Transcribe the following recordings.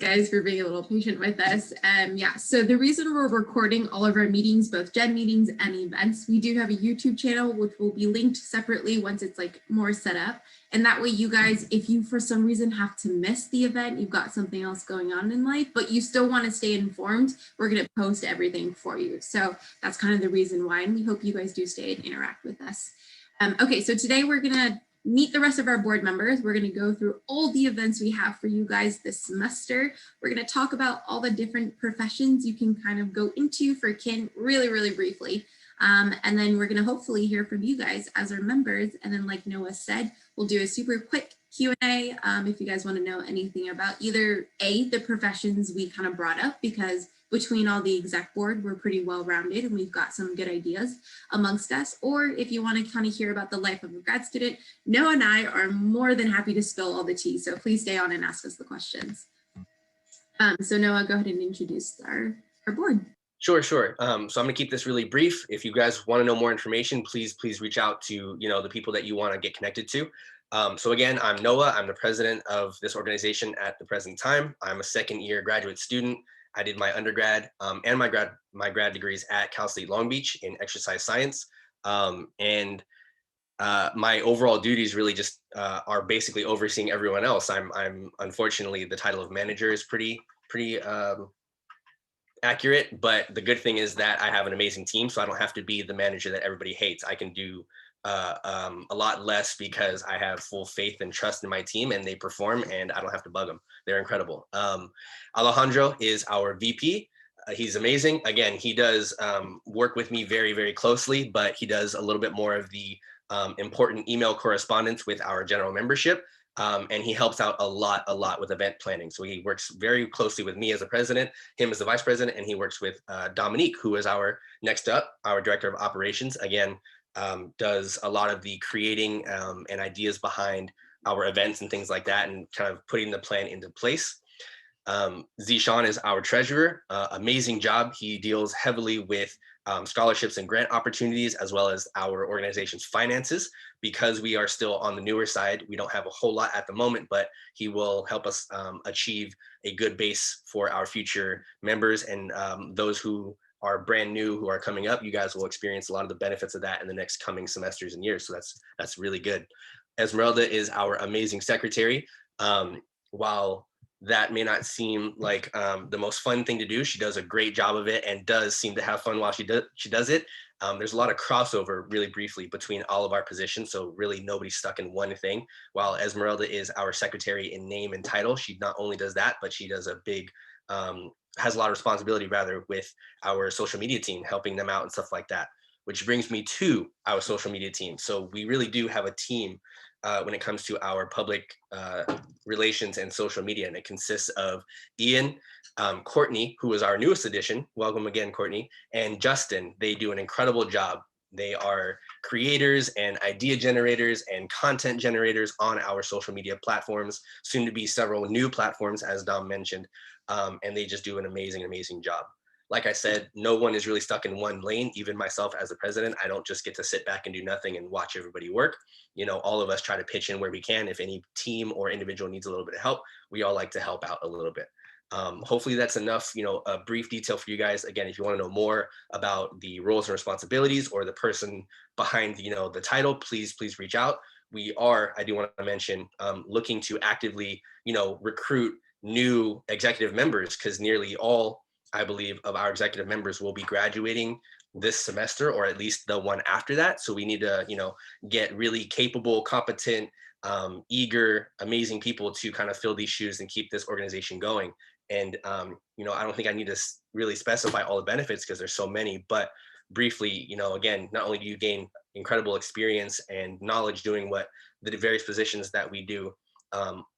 guys, for being a little patient with us. Yeah, so the reason we're recording all of our meetings, both Gen meetings and events, we do have a YouTube channel, which will be linked separately once it's like more set up. And that way you guys, if you for some reason have to miss the event, you've got something else going on in life, but you still want to stay informed, we're going to post everything for you. So that's kind of the reason why, and we hope you guys do stay and interact with us. Okay, so today we're going to meet the rest of our board members. We're going to go through all the events we have for you guys this semester. We're going to talk about all the different professions you can kind of go into for kin really briefly. And then we're going to hopefully hear from you guys as our members. And then like Noah said, we'll do a super quick Q&A if you guys want to know anything about either the professions we kind of brought up, because between all the exec board, we're pretty well rounded and we've got some good ideas amongst us. Or if you want to kind of hear about the life of a grad student, Noah and I are more than happy to spill all the tea. So please stay on and ask us the questions. So Noah, go ahead and introduce our board. Sure. So I'm going to keep this really brief. If you guys want to know more information, please reach out to, the people that you want to get connected to. So again, I'm Noah. I'm the president of this organization at the present time. I'm a second-year graduate student. I did my undergrad and my grad degrees at Cal State Long Beach in exercise science. And my overall duties really just are basically overseeing everyone else. I'm unfortunately, the title of manager is pretty accurate, but the good thing is that I have an amazing team, so I don't have to be the manager that everybody hates. I can do a lot less because I have full faith and trust in my team, and they perform, and I don't have to bug them. They're incredible. Alejandro is our VP. He's amazing. Again, he does work with me very closely, but he does a little bit more of the important email correspondence with our general membership. And he helps out a lot with event planning. So he works very closely with me as the president, him as the vice president, and he works with Dominique, who is our next up, our director of operations. Again, does a lot of the creating and ideas behind our events and things like that, and kind of putting the plan into place. Zishan is our treasurer. Amazing job. He deals heavily with scholarships and grant opportunities, as well as our organization's finances. Because we are still on the newer side, we don't have a whole lot at the moment, but he will help us achieve a good base for our future members, and those who are brand new, who are coming up. You guys will experience a lot of the benefits of that in the next coming semesters and years. So that's really good. Esmeralda is our amazing secretary. While that may not seem like the most fun thing to do, she does a great job of it and does seem to have fun while she does it. There's a lot of crossover, really briefly, between all of our positions. So really nobody's stuck in one thing. While Esmeralda is our secretary in name and title, she not only does that, but she does a big, has a lot of responsibility rather with our social media team, helping them out and stuff like that. Which brings me to our social media team. So we really do have a team when it comes to our public relations and social media. And it consists of Ian, Courtney, who is our newest addition. Welcome again, Courtney, and Justin. They do an incredible job. They are creators and idea generators and content generators on our social media platforms, soon to be several new platforms, as Dom mentioned. And they just do an amazing job. Like I said, no one is really stuck in one lane. Even myself as the president, I don't just get to sit back and do nothing and watch everybody work. All of us try to pitch in where we can. If any team or individual needs a little bit of help, we all like to help out a little bit. Hopefully that's enough, a brief detail for you guys. Again, if you want to know more about the roles and responsibilities or the person behind, the title, please reach out. We are, I do want to mention, looking to actively, recruit new executive members, because nearly all, I believe, of our executive members will be graduating this semester, or at least the one after that. So we need to, get really capable, competent, eager, amazing people to kind of fill these shoes and keep this organization going. And, I don't think I need to really specify all the benefits because there's so many, but briefly, again, not only do you gain incredible experience and knowledge doing what the various positions that we do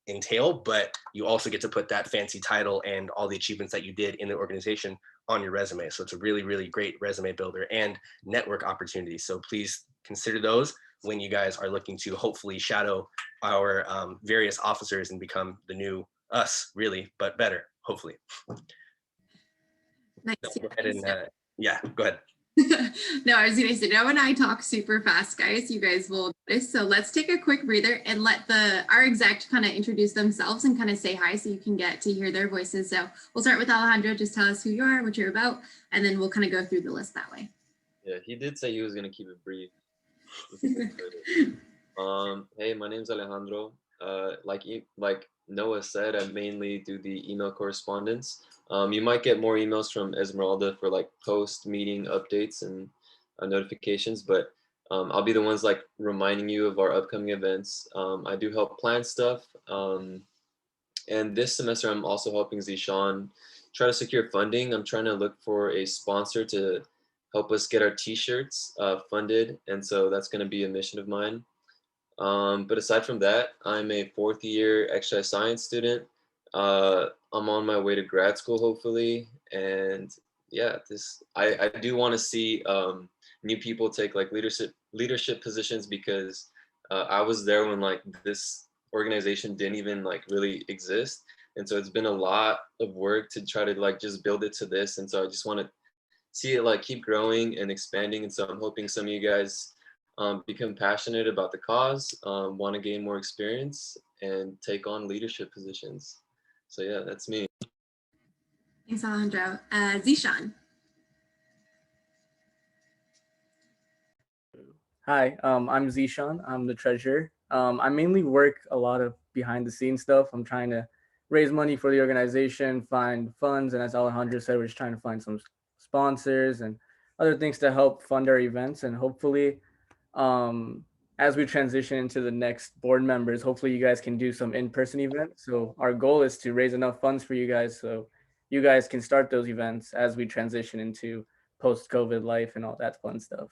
entail, but you also get to put that fancy title and all the achievements that you did in the organization on your resume. So it's a really great resume builder and network opportunity. So please consider those when you guys are looking to hopefully shadow our various officers and become the new us, really, but better, hopefully. Nice. So go ahead and, yeah, go ahead. No, I was gonna say, Noah and I talk super fast, guys. You guys will notice. So let's take a quick breather and let our exec kind of introduce themselves and kind of say hi so you can get to hear their voices. So we'll start with Alejandro. Just tell us who you are, what you're about, and then we'll kind of go through the list that way. Yeah, he did say he was gonna keep it brief. Hey, my name's Alejandro. Like Noah said, I mainly do the email correspondence. You might get more emails from Esmeralda for like post meeting updates and notifications, but I'll be the ones like reminding you of our upcoming events. I do help plan stuff. And this semester, I'm also helping Zishan try to secure funding. I'm trying to look for a sponsor to help us get our t-shirts funded. And so that's going to be a mission of mine. But aside from that, I'm a fourth year exercise science student. I'm on my way to grad school, hopefully. And yeah, I do want to see new people take like leadership positions because I was there when like this organization didn't even like really exist. And so it's been a lot of work to try to like just build it to this. And so I just want to see it like keep growing and expanding. And so I'm hoping some of you guys become passionate about the cause, want to gain more experience and take on leadership positions. So yeah, that's me. Thanks, Alejandro. Zishan. Hi, I'm Zishan. I'm the treasurer. I mainly work a lot of behind the scenes stuff. I'm trying to raise money for the organization, find funds, and as Alejandro said, we're just trying to find some sponsors and other things to help fund our events. And hopefully, as we transition into the next board members, hopefully you guys can do some in-person events. So our goal is to raise enough funds for you guys so you guys can start those events as we transition into post-COVID life and all that fun stuff.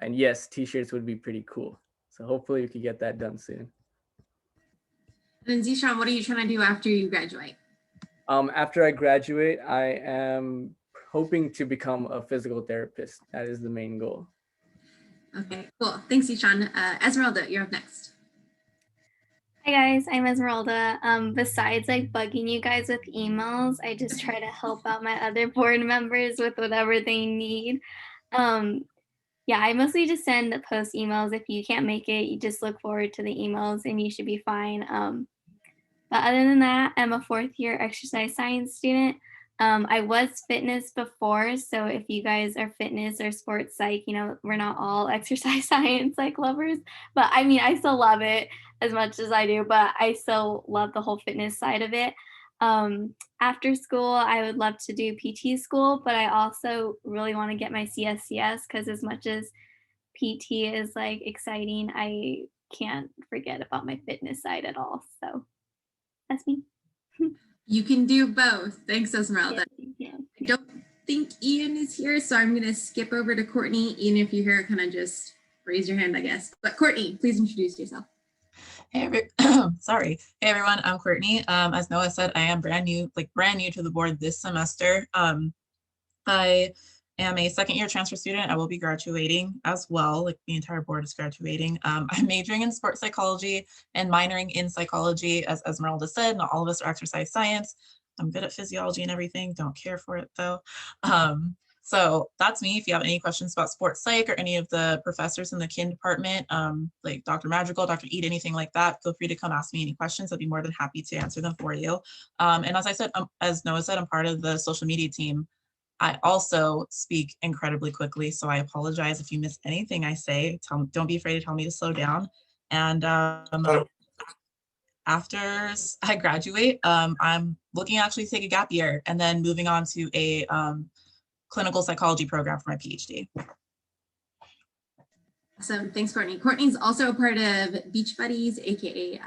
And yes, t-shirts would be pretty cool. So hopefully we could get that done soon. And Zishan, what are you trying to do after you graduate? After I graduate, I am hoping to become a physical therapist. That is the main goal. Okay, cool. Thanks, Zishan. Esmeralda, you're up next. Hi guys, I'm Esmeralda. Besides like bugging you guys with emails, I just try to help out my other board members with whatever they need. Yeah, I mostly just send post emails. If you can't make it, you just look forward to the emails and you should be fine. But other than that, I'm a fourth year exercise science student. I was fitness before, so if you guys are fitness or sports psych, we're not all exercise science like lovers, but I mean, I still love it as much as I do, but I still love the whole fitness side of it. After school, I would love to do PT school, but I also really want to get my CSCS because as much as PT is like exciting, I can't forget about my fitness side at all. So that's me. You can do both. Thanks, Esmeralda. Yeah. I don't think Ian is here, so I'm going to skip over to Courtney. Ian, if you're here, kind of just raise your hand, I guess. But Courtney, please introduce yourself. Hey, sorry. Hey everyone, I'm Courtney. As Noah said, I am brand new to the board this semester. I am a second year transfer student. I will be graduating as well. Like the entire board is graduating. I'm majoring in sports psychology and minoring in psychology. As Esmeralda said, not all of us are exercise science. I'm good at physiology and everything. Don't care for it though. So that's me. If you have any questions about sports psych or any of the professors in the kin department, like Dr. Madrigal, Dr. Eid, anything like that, feel free to come ask me any questions. I'd be more than happy to answer them for you. And as I said, as Noah said, I'm part of the social media team. I also speak incredibly quickly, so I apologize if you miss anything I say. Don't be afraid to tell me to slow down. And after I graduate, I'm looking to actually take a gap year and then moving on to a clinical psychology program for my PhD. Awesome. Thanks, Courtney. Courtney's also a part of Beach Buddies, aka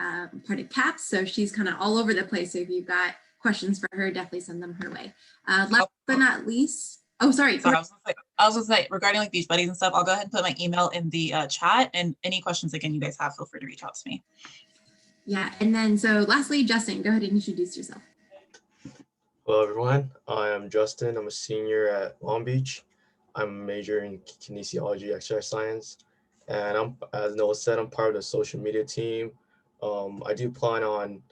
part of CAPS. So she's kind of all over the place. So if you've got questions for her, definitely send them her way. Last but not least, sorry. I was gonna say regarding like Beach Buddies and stuff, I'll go ahead and put my email in the chat, and any questions again you guys have, feel free to reach out to me. Yeah, and then so lastly, Justin, go ahead and introduce yourself. Hello everyone, I am Justin. I'm a senior at Long Beach. I'm a major in kinesiology, exercise science, and as Noah said, I'm part of the social media team. I do plan on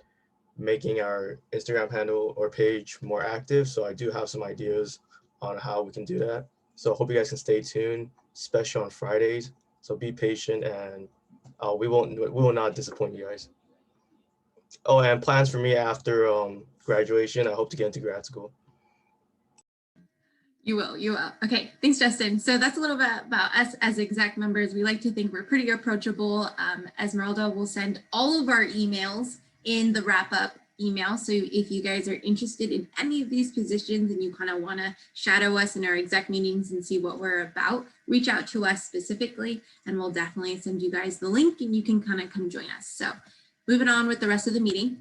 making our Instagram handle or page more active, so I do have some ideas on how we can do that. So I hope you guys can stay tuned, especially on Fridays. So be patient, and we will not disappoint you guys. Oh, and plans for me after graduation, I hope to get into grad school. You will. Okay, thanks, Justin. So that's a little bit about us as exec members. We like to think we're pretty approachable. Esmeralda will send all of our emails in the wrap-up email. So if you guys are interested in any of these positions and you kind of want to shadow us in our exec meetings and see what we're about, reach out to us specifically, and we'll definitely send you guys the link and you can kind of come join us. So moving on with the rest of the meeting.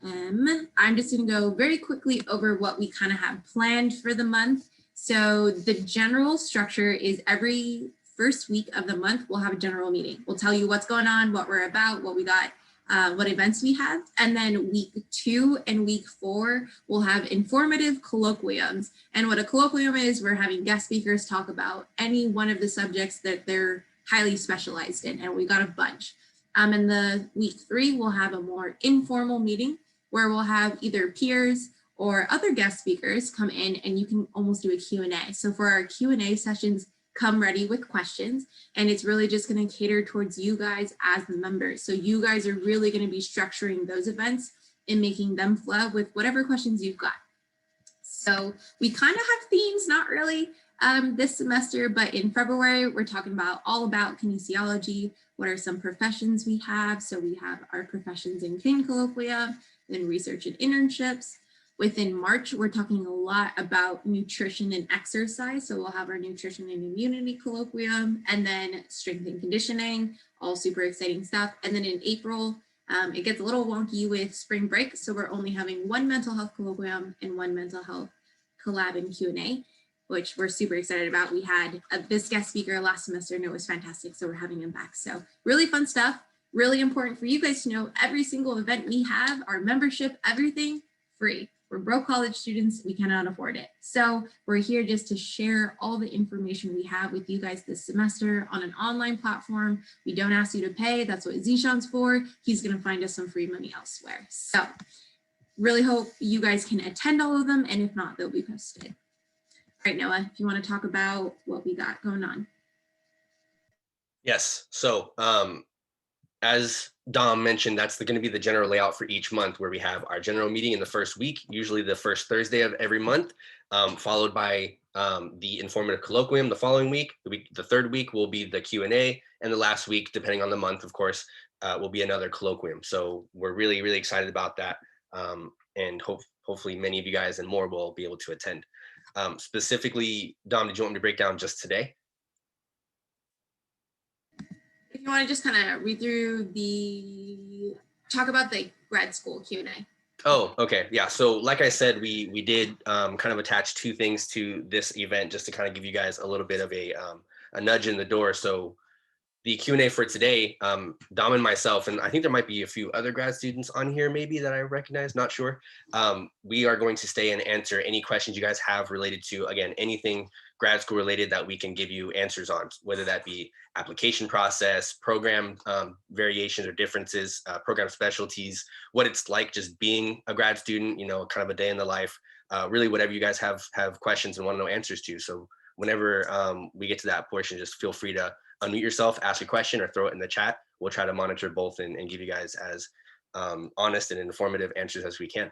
I'm just going to go very quickly over what we kind of have planned for the month. So the general structure is every first week of the month, we'll have a general meeting. We'll tell you what's going on, what we're about, what we got, what events we have. And then week 2 and week 4, we'll have informative colloquiums. And what a colloquium is, we're having guest speakers talk about any one of the subjects that they're highly specialized in. And we got a bunch. In the week 3, we'll have a more informal meeting where we'll have either peers or other guest speakers come in and you can almost do a Q&A. So for our Q&A sessions, come ready with questions, and it's really just going to cater towards you guys as the members. So you guys are really going to be structuring those events and making them flow with whatever questions you've got. So we kind of have themes, not really this semester, but in February, we're talking about all about kinesiology. What are some professions we have? So we have our professions in kin colloquia, then research and internships. Within March, we're talking a lot about nutrition and exercise. So we'll have our nutrition and immunity colloquium, and then strength and conditioning, all super exciting stuff. And then in April, it gets a little wonky with spring break. So we're only having one mental health colloquium and one mental health collab and Q&A, which we're super excited about. We had this guest speaker last semester and it was fantastic. So we're having him back. So really fun stuff, really important for you guys to know every single event we have, our membership, everything free. We're broke college students, we cannot afford it. So we're here just to share all the information we have with you guys this semester on an online platform. We don't ask you to pay, that's what Zishan's for. He's gonna find us some free money elsewhere. So really hope you guys can attend all of them, and if not, they'll be posted. All right, Noah, if you wanna talk about what we got going on. Yes, so as Dom mentioned, that's going to be the general layout for each month, where we have our general meeting in the first week, usually the first Thursday of every month, followed by the informative colloquium the following week. The third week will be the Q&A, and the last week, depending on the month, of course, will be another colloquium. So we're really, really excited about that, and hopefully many of you guys and more will be able to attend. Specifically, Dom, did you want me to break down just today? If you want to just kind of read through talk about the grad school Q&A. Oh, okay. Yeah. So like I said, we did kind of attach 2 things to this event just to kind of give you guys a little bit of a nudge in the door. So the Q&A for today, Dom and myself, and I think there might be a few other grad students on here maybe that I recognize, not sure. We are going to stay and answer any questions you guys have related to, again, anything grad school related that we can give you answers on, whether that be application process, program variations or differences, program specialties, what it's like just being a grad student, you know, kind of a day in the life, really whatever you guys have questions and want to know answers to. So whenever we get to that portion, just feel free to unmute yourself, ask a question, or throw it in the chat. We'll try to monitor both and give you guys as honest and informative answers as we can.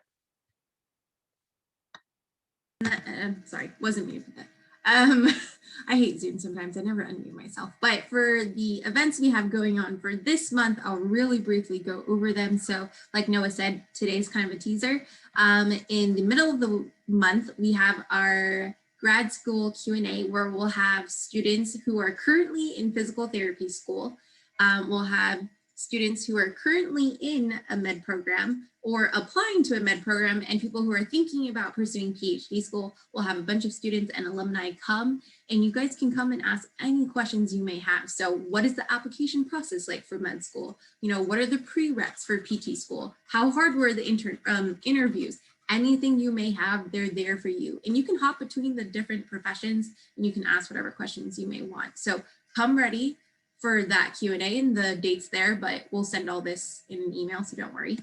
Sorry, wasn't muted. I hate Zoom sometimes. I never unmute myself. But for the events we have going on for this month, I'll really briefly go over them. So like Noah said, today's kind of a teaser. In the middle of the month, we have our grad school Q&A where we'll have students who are currently in physical therapy school. We'll have students who are currently in a med program or applying to a med program, and people who are thinking about pursuing PhD school. We'll have a bunch of students and alumni come, and you guys can come and ask any questions you may have. So what is the application process like for med school? You know, what are the prereqs for PT school? How hard were the interviews? Anything you may have, they're there for you. And you can hop between the different professions and you can ask whatever questions you may want. So come ready for that Q&A, and the date's there, but we'll send all this in an email, so don't worry.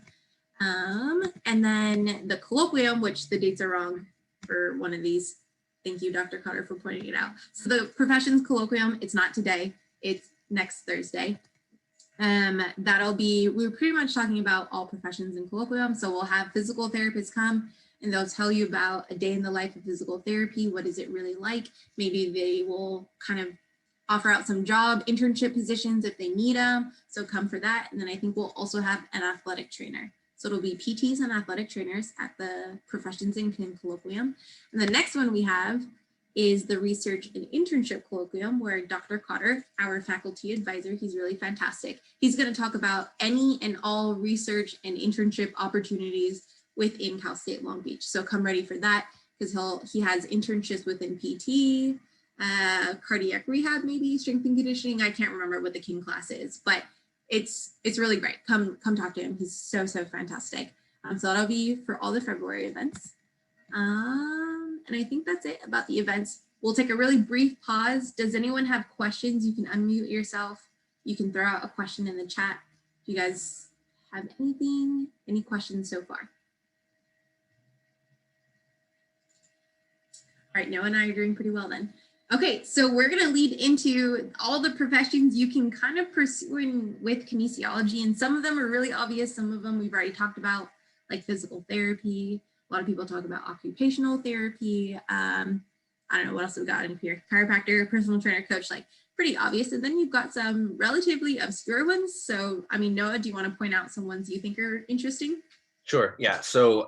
And then the colloquium, which the dates are wrong for one of these. Thank you, Dr. Cotter, for pointing it out. So the professions colloquium, it's not today, it's next Thursday. We're pretty much talking about all professions in colloquium. So we'll have physical therapists come and they'll tell you about a day in the life of physical therapy. What is it really like? Maybe they will kind of offer out some job internship positions if they need them. So come for that. And then I think we'll also have an athletic trainer. So it'll be PTs and athletic trainers at the professions in colloquium. And the next one we have is the research and internship colloquium, where Dr. Cotter, our faculty advisor, he's really fantastic. He's going to talk about any and all research and internship opportunities within Cal State Long Beach. So come ready for that, because he has internships within PT, cardiac rehab, maybe strength and conditioning. I can't remember what the King class is, but it's really great. Come talk to him. He's so fantastic. So that'll be for all the February events. And I think that's it about the events. We'll take a really brief pause. Does anyone have questions? You can unmute yourself. You can throw out a question in the chat. Do you guys have any questions so far? All right, Noah and I are doing pretty well then. Okay, so we're gonna lead into all the professions you can kind of pursue with kinesiology, and some of them are really obvious. Some of them we've already talked about, like physical therapy. A lot of people talk about occupational therapy. I don't know what else we got in here. Chiropractor, personal trainer, coach, like pretty obvious. And then you've got some relatively obscure ones. So, I mean, Noah, do you want to point out some ones you think are interesting? Sure. Yeah. So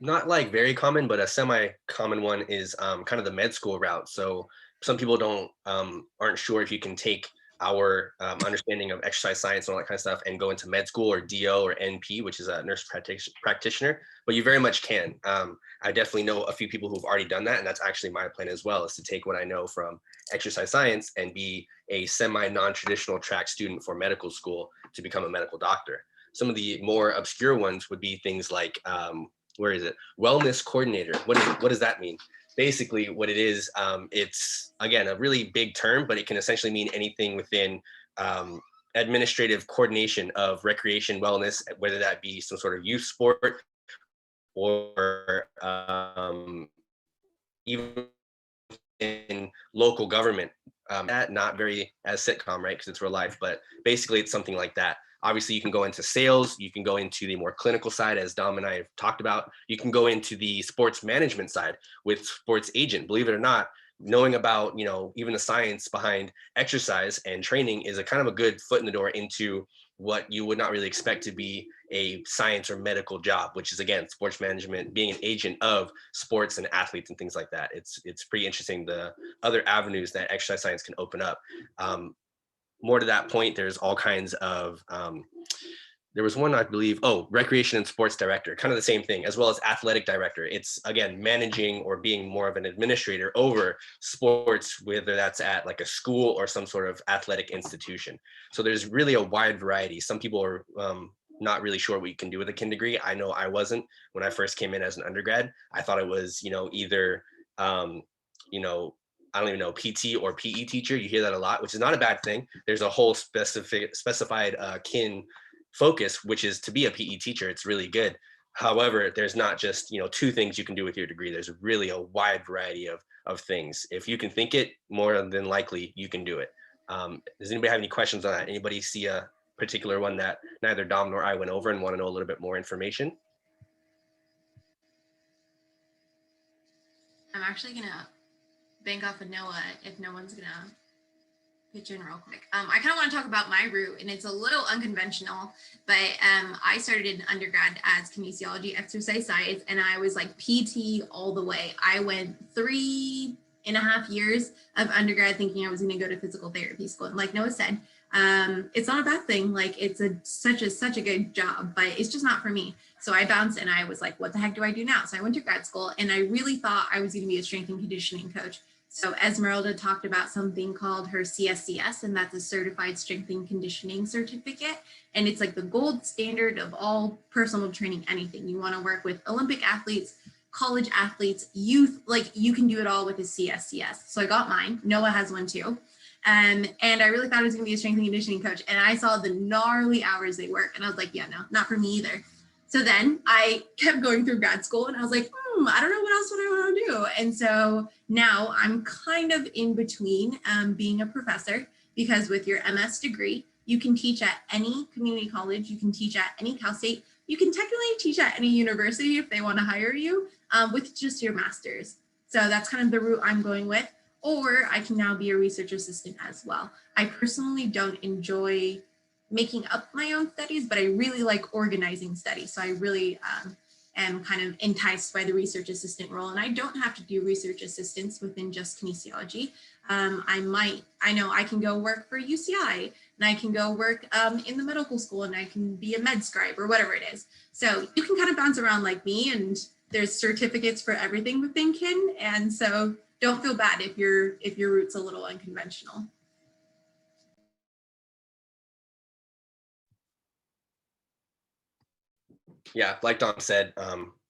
not like very common, but a semi-common one is kind of the med school route. So some people aren't sure if you can take our understanding of exercise science and all that kind of stuff and go into med school or DO or NP, which is a nurse practitioner, but you very much can. I definitely know a few people who've already done that, and that's actually my plan as well, is to take what I know from exercise science and be a semi-non-traditional track student for medical school to become a medical doctor. Some of the more obscure ones would be things like, wellness coordinator. What does that mean? Basically what it is, it's again, a really big term, but it can essentially mean anything within administrative coordination of recreation wellness, whether that be some sort of youth sport or even in local government. Not very as sitcom, right? Because it's real life, but basically it's something like that. Obviously, you can go into sales, you can go into the more clinical side, as Dom and I have talked about. You can go into the sports management side with sports agent. Believe it or not, knowing about, even the science behind exercise and training is a kind of a good foot in the door into what you would not really expect to be a science or medical job, which is, again, sports management, being an agent of sports and athletes and things like that. It's pretty interesting, the other avenues that exercise science can open up. More to that point, there's all kinds of, there was one, I believe, recreation and sports director, kind of the same thing, as well as athletic director. It's, again, managing or being more of an administrator over sports, whether that's at like a school or some sort of athletic institution. So there's really a wide variety. Some people are not really sure what you can do with a kin degree. I know I wasn't when I first came in as an undergrad. I thought it was, either, I don't even know, PT or PE teacher. You hear that a lot, which is not a bad thing. There's a whole specified kin focus, which is to be a PE teacher. It's really good. However, there's not just, two things you can do with your degree. There's really a wide variety of things. If you can think it, more than likely you can do it. Does anybody have any questions on that? Anybody see a particular one that neither Dom nor I went over and want to know a little bit more information? I'm actually gonna bank off of Noah if no one's gonna pitch in real quick. I kind of want to talk about my route, and it's a little unconventional, but I started in undergrad as kinesiology exercise science, and I was like PT all the way. I went 3.5 years of undergrad thinking I was going to go to physical therapy school. And like Noah said, it's not a bad thing. Like it's such a good job, but it's just not for me. So I bounced and I was like, what the heck do I do now? So I went to grad school and I really thought I was going to be a strength and conditioning coach. So Esmeralda talked about something called her CSCS, and that's a certified strength and conditioning certificate. And it's like the gold standard of all personal training, anything. You want to work with Olympic athletes, college athletes, youth, like you can do it all with a CSCS. So I got mine. Noah has one too. And I really thought I was going to be a strength and conditioning coach. And I saw the gnarly hours they work. And I was like, yeah, no, not for me either. So then I kept going through grad school and I was like, I don't know what else would I want to do. And so now I'm kind of in between being a professor, because with your MS degree, you can teach at any community college, you can teach at any Cal State, you can technically teach at any university if they want to hire you with just your master's. So that's kind of the route I'm going with. Or I can now be a research assistant as well. I personally don't enjoy making up my own studies, but I really like organizing studies. So I really am kind of enticed by the research assistant role. And I don't have to do research assistants within just kinesiology. I know I can go work for UCI, and I can go work in the medical school, and I can be a med scribe or whatever it is. So you can kind of bounce around like me, and there's certificates for everything within kin. And so don't feel bad if your route's a little unconventional. Yeah, like Dom said,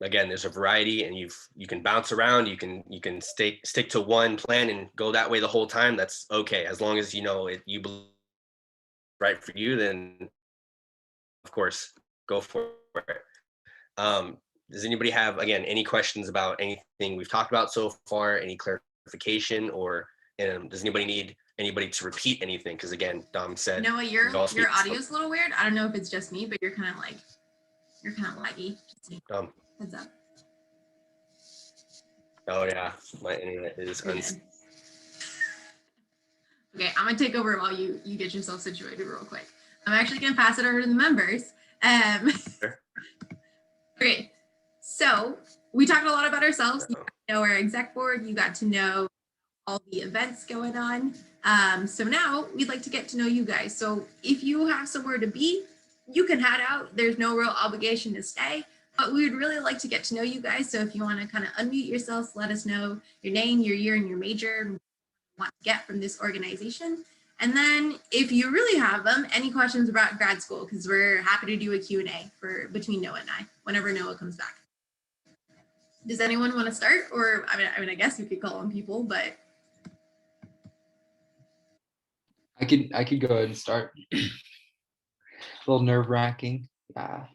again, there's a variety, and you can bounce around. You can stick to one plan and go that way the whole time. That's okay, as long as you know you believe right for you. Then, of course, go for it. Does anybody have, again, any questions about anything we've talked about so far? Any clarification, or does anybody need anybody to repeat anything? Because again, Dom said, Noah, your audio's a little weird. I don't know if it's just me, but you're kind of laggy. Heads up. Oh yeah, my internet is Okay, I'm gonna take over while you get yourself situated real quick. I'm actually gonna pass it over to the members. Sure. Great. So we talked a lot about ourselves. You got to know our exec board. You got to know all the events going on. So now we'd like to get to know you guys. So if you have somewhere to be, you can head out. There's no real obligation to stay, but we would really like to get to know you guys. So if you want to kind of unmute yourselves, let us know your name, your year, and your major, and what you want to get from this organization. And then if you really have them, any questions about grad school, because we're happy to do a Q&A between Noah and I, whenever Noah comes back. Does anyone want to start? Or, I mean, I guess we could call on people, but. I could go ahead and start. A little nerve-wracking,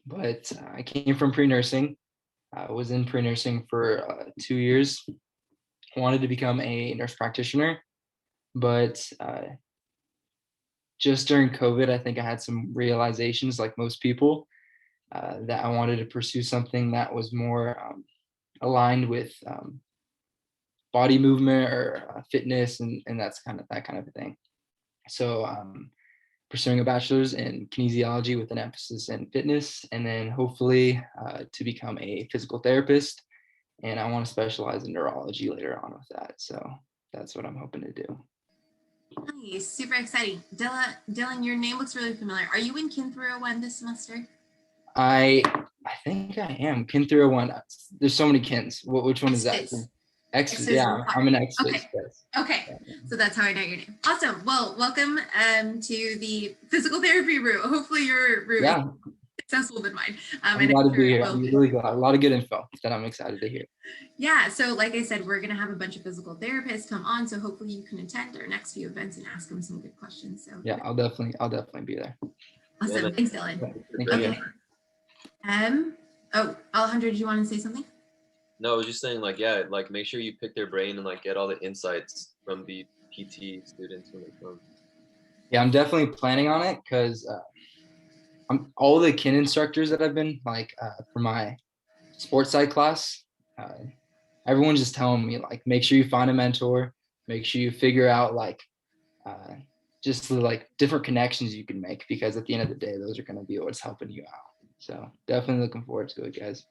but I came from pre-nursing. I was in pre-nursing for 2 years. Wanted to become a nurse practitioner, but just during COVID, I think I had some realizations, like most people, that I wanted to pursue something that was more aligned with body movement or fitness, and that's that kind of thing. So pursuing a bachelor's in kinesiology with an emphasis in fitness, and then hopefully to become a physical therapist. And I want to specialize in neurology later on with that. So that's what I'm hoping to do. Nice, super exciting. Dylan, your name looks really familiar. Are you in Kin 301 this semester? I think I am. Kin 301. There's so many kins. Which one is that? X, yeah, I'm an X. Okay. Yes. Okay, so that's how I know your name. Awesome. Well, welcome to the physical therapy route. Hopefully your route is successful than mine. I'm glad to be here. I'm really glad. A lot of good info that I'm excited to hear. Yeah, so like I said, we're going to have a bunch of physical therapists come on, so hopefully you can attend our next few events and ask them some good questions. So yeah, I'll definitely be there. Awesome. Yeah, thanks, Dylan. Thank you. Okay. Oh, Alejandro, did you want to say something? No, I was just saying, make sure you pick their brain and get all the insights from the PT students when they come. Yeah, I'm definitely planning on it, because all the kin instructors that I've been for my sports side class, everyone's just telling me make sure you find a mentor, make sure you figure out just the different connections you can make, because at the end of the day, those are going to be what's helping you out. So definitely looking forward to it, guys.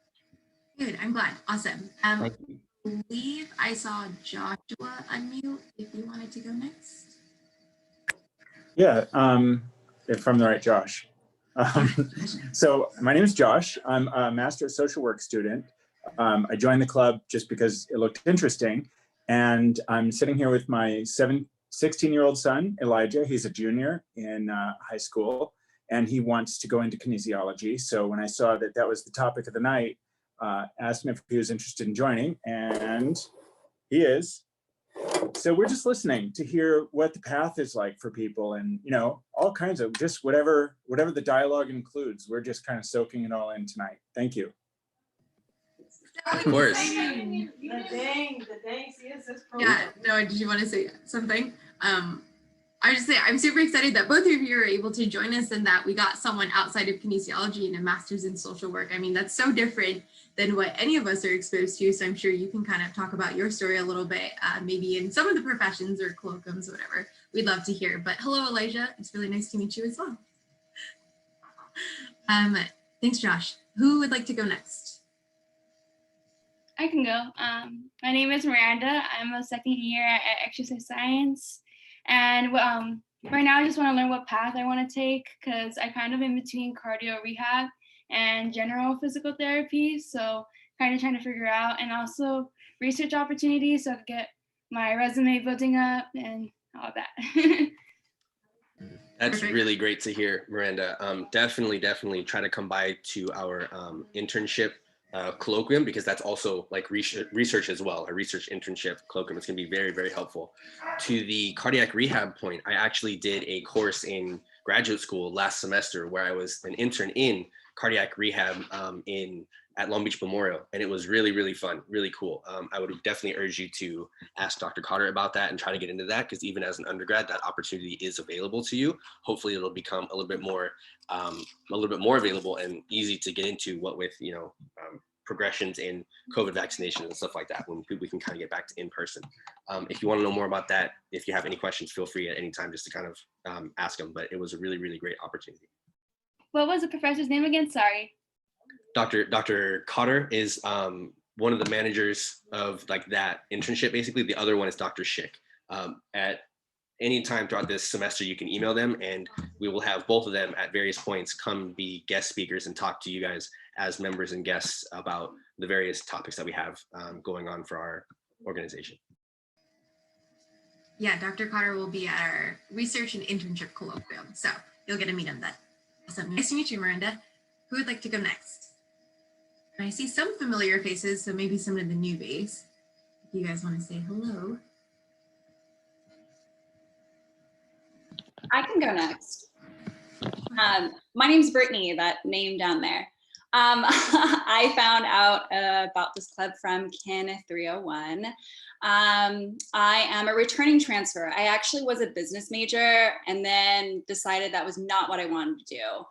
Good, I'm glad. Awesome. Thank you. I believe I saw Joshua unmute if you wanted to go next. Yeah, if I'm the right Josh. So my name is Josh. I'm a Master of Social Work student. I joined the club just because it looked interesting. And I'm sitting here with my 16-year-old son, Elijah. He's a junior in high school, and he wants to go into kinesiology. So when I saw that that was the topic of the night, asked him if he was interested in joining, and he is. So we're just listening to hear what the path is like for people, and all kinds of just whatever the dialogue includes. We're just kind of soaking it all in tonight. Thank you. Of course. The dang CSS program. Yeah, no, did you want to say something? I just say I'm super excited that both of you are able to join us and that we got someone outside of kinesiology and a master's in social work. I mean, that's so different than what any of us are exposed to. So I'm sure you can kind of talk about your story a little bit, maybe in some of the professions or colloquiums, whatever. We'd love to hear. But hello, Elijah. It's really nice to meet you as well. Thanks, Josh. Who would like to go next? I can go. My name is Miranda. I'm a second year at exercise science. And right now I just want to learn what path I want to take because I kind of in between cardio rehab and general physical therapy. So kind of trying to figure out and also research opportunities so I can get my resume building up and all that. That's Perfect. really great to hear, Miranda. Definitely try to come by to our internship colloquium because that's also like research as well, a research internship colloquium. It's gonna be very helpful. To the cardiac rehab point, I actually did a course in graduate school last semester where I was an intern in cardiac rehab at Long Beach Memorial, and it was really fun, really cool. I would definitely urge you to ask Dr. Cotter about that and try to get into that because even as an undergrad, that opportunity is available to you. Hopefully, it'll become a little bit more available and easy to get into. What with progressions in COVID vaccinations and stuff like that, when we can kind of get back to in person. If you want to know more about that, if you have any questions, feel free at any time just to kind of ask them. But it was a really great opportunity. What was the professor's name again? Sorry. Dr. Cotter is one of the managers of like that internship. Basically, the other one is Dr. Schick. At any time throughout this semester, you can email them, and we will have both of them at various points come be guest speakers and talk to you guys as members and guests about the various topics that we have going on for our organization. Yeah, Dr. Cotter will be at our research and internship colloquium, so you'll get to meet him then. Awesome. Nice to meet you, Miranda. Who would like to go next? And I see some familiar faces, so maybe some of the newbies. If you guys want to say hello. I can go next. My name's Brittany, that name down there. I found out about this club from Kin 301. I am a returning transfer. I actually was a business major and then decided that was not what I wanted to do.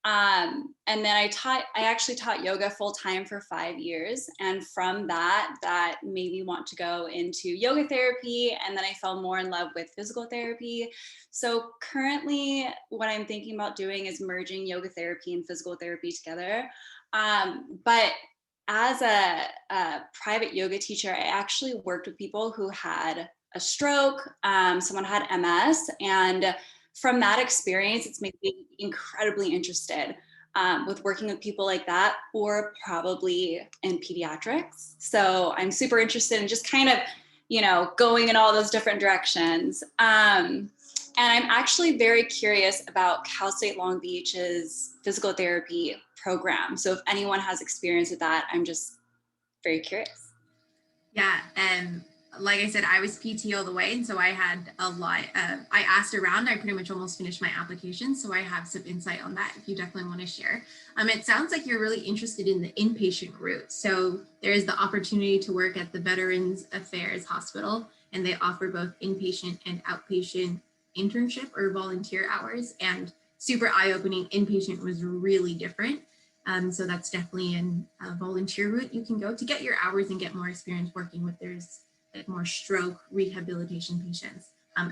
And then I actually taught yoga full time for 5 years. And from that made me want to go into yoga therapy. And then I fell more in love with physical therapy. So currently what I'm thinking about doing is merging yoga therapy and physical therapy together. But as a private yoga teacher, I actually worked with people who had a stroke, someone had MS, and from that experience, it's made me incredibly interested with working with people like that, or probably in pediatrics. So I'm super interested in just kind of, going in all those different directions. And I'm actually very curious about Cal State Long Beach's physical therapy program. So if anyone has experience with that, I'm just very curious. Yeah, and like I said, I was PT all the way, and so I had a lot. I asked around. I pretty much almost finished my application, so I have some insight on that if you definitely want to share. It sounds like you're really interested in the inpatient route. So there is the opportunity to work at the Veterans Affairs Hospital, and they offer both inpatient and outpatient internship or volunteer hours. And super eye-opening. Inpatient was really different. So that's definitely a volunteer route you can go to get your hours and get more experience working with more stroke rehabilitation patients.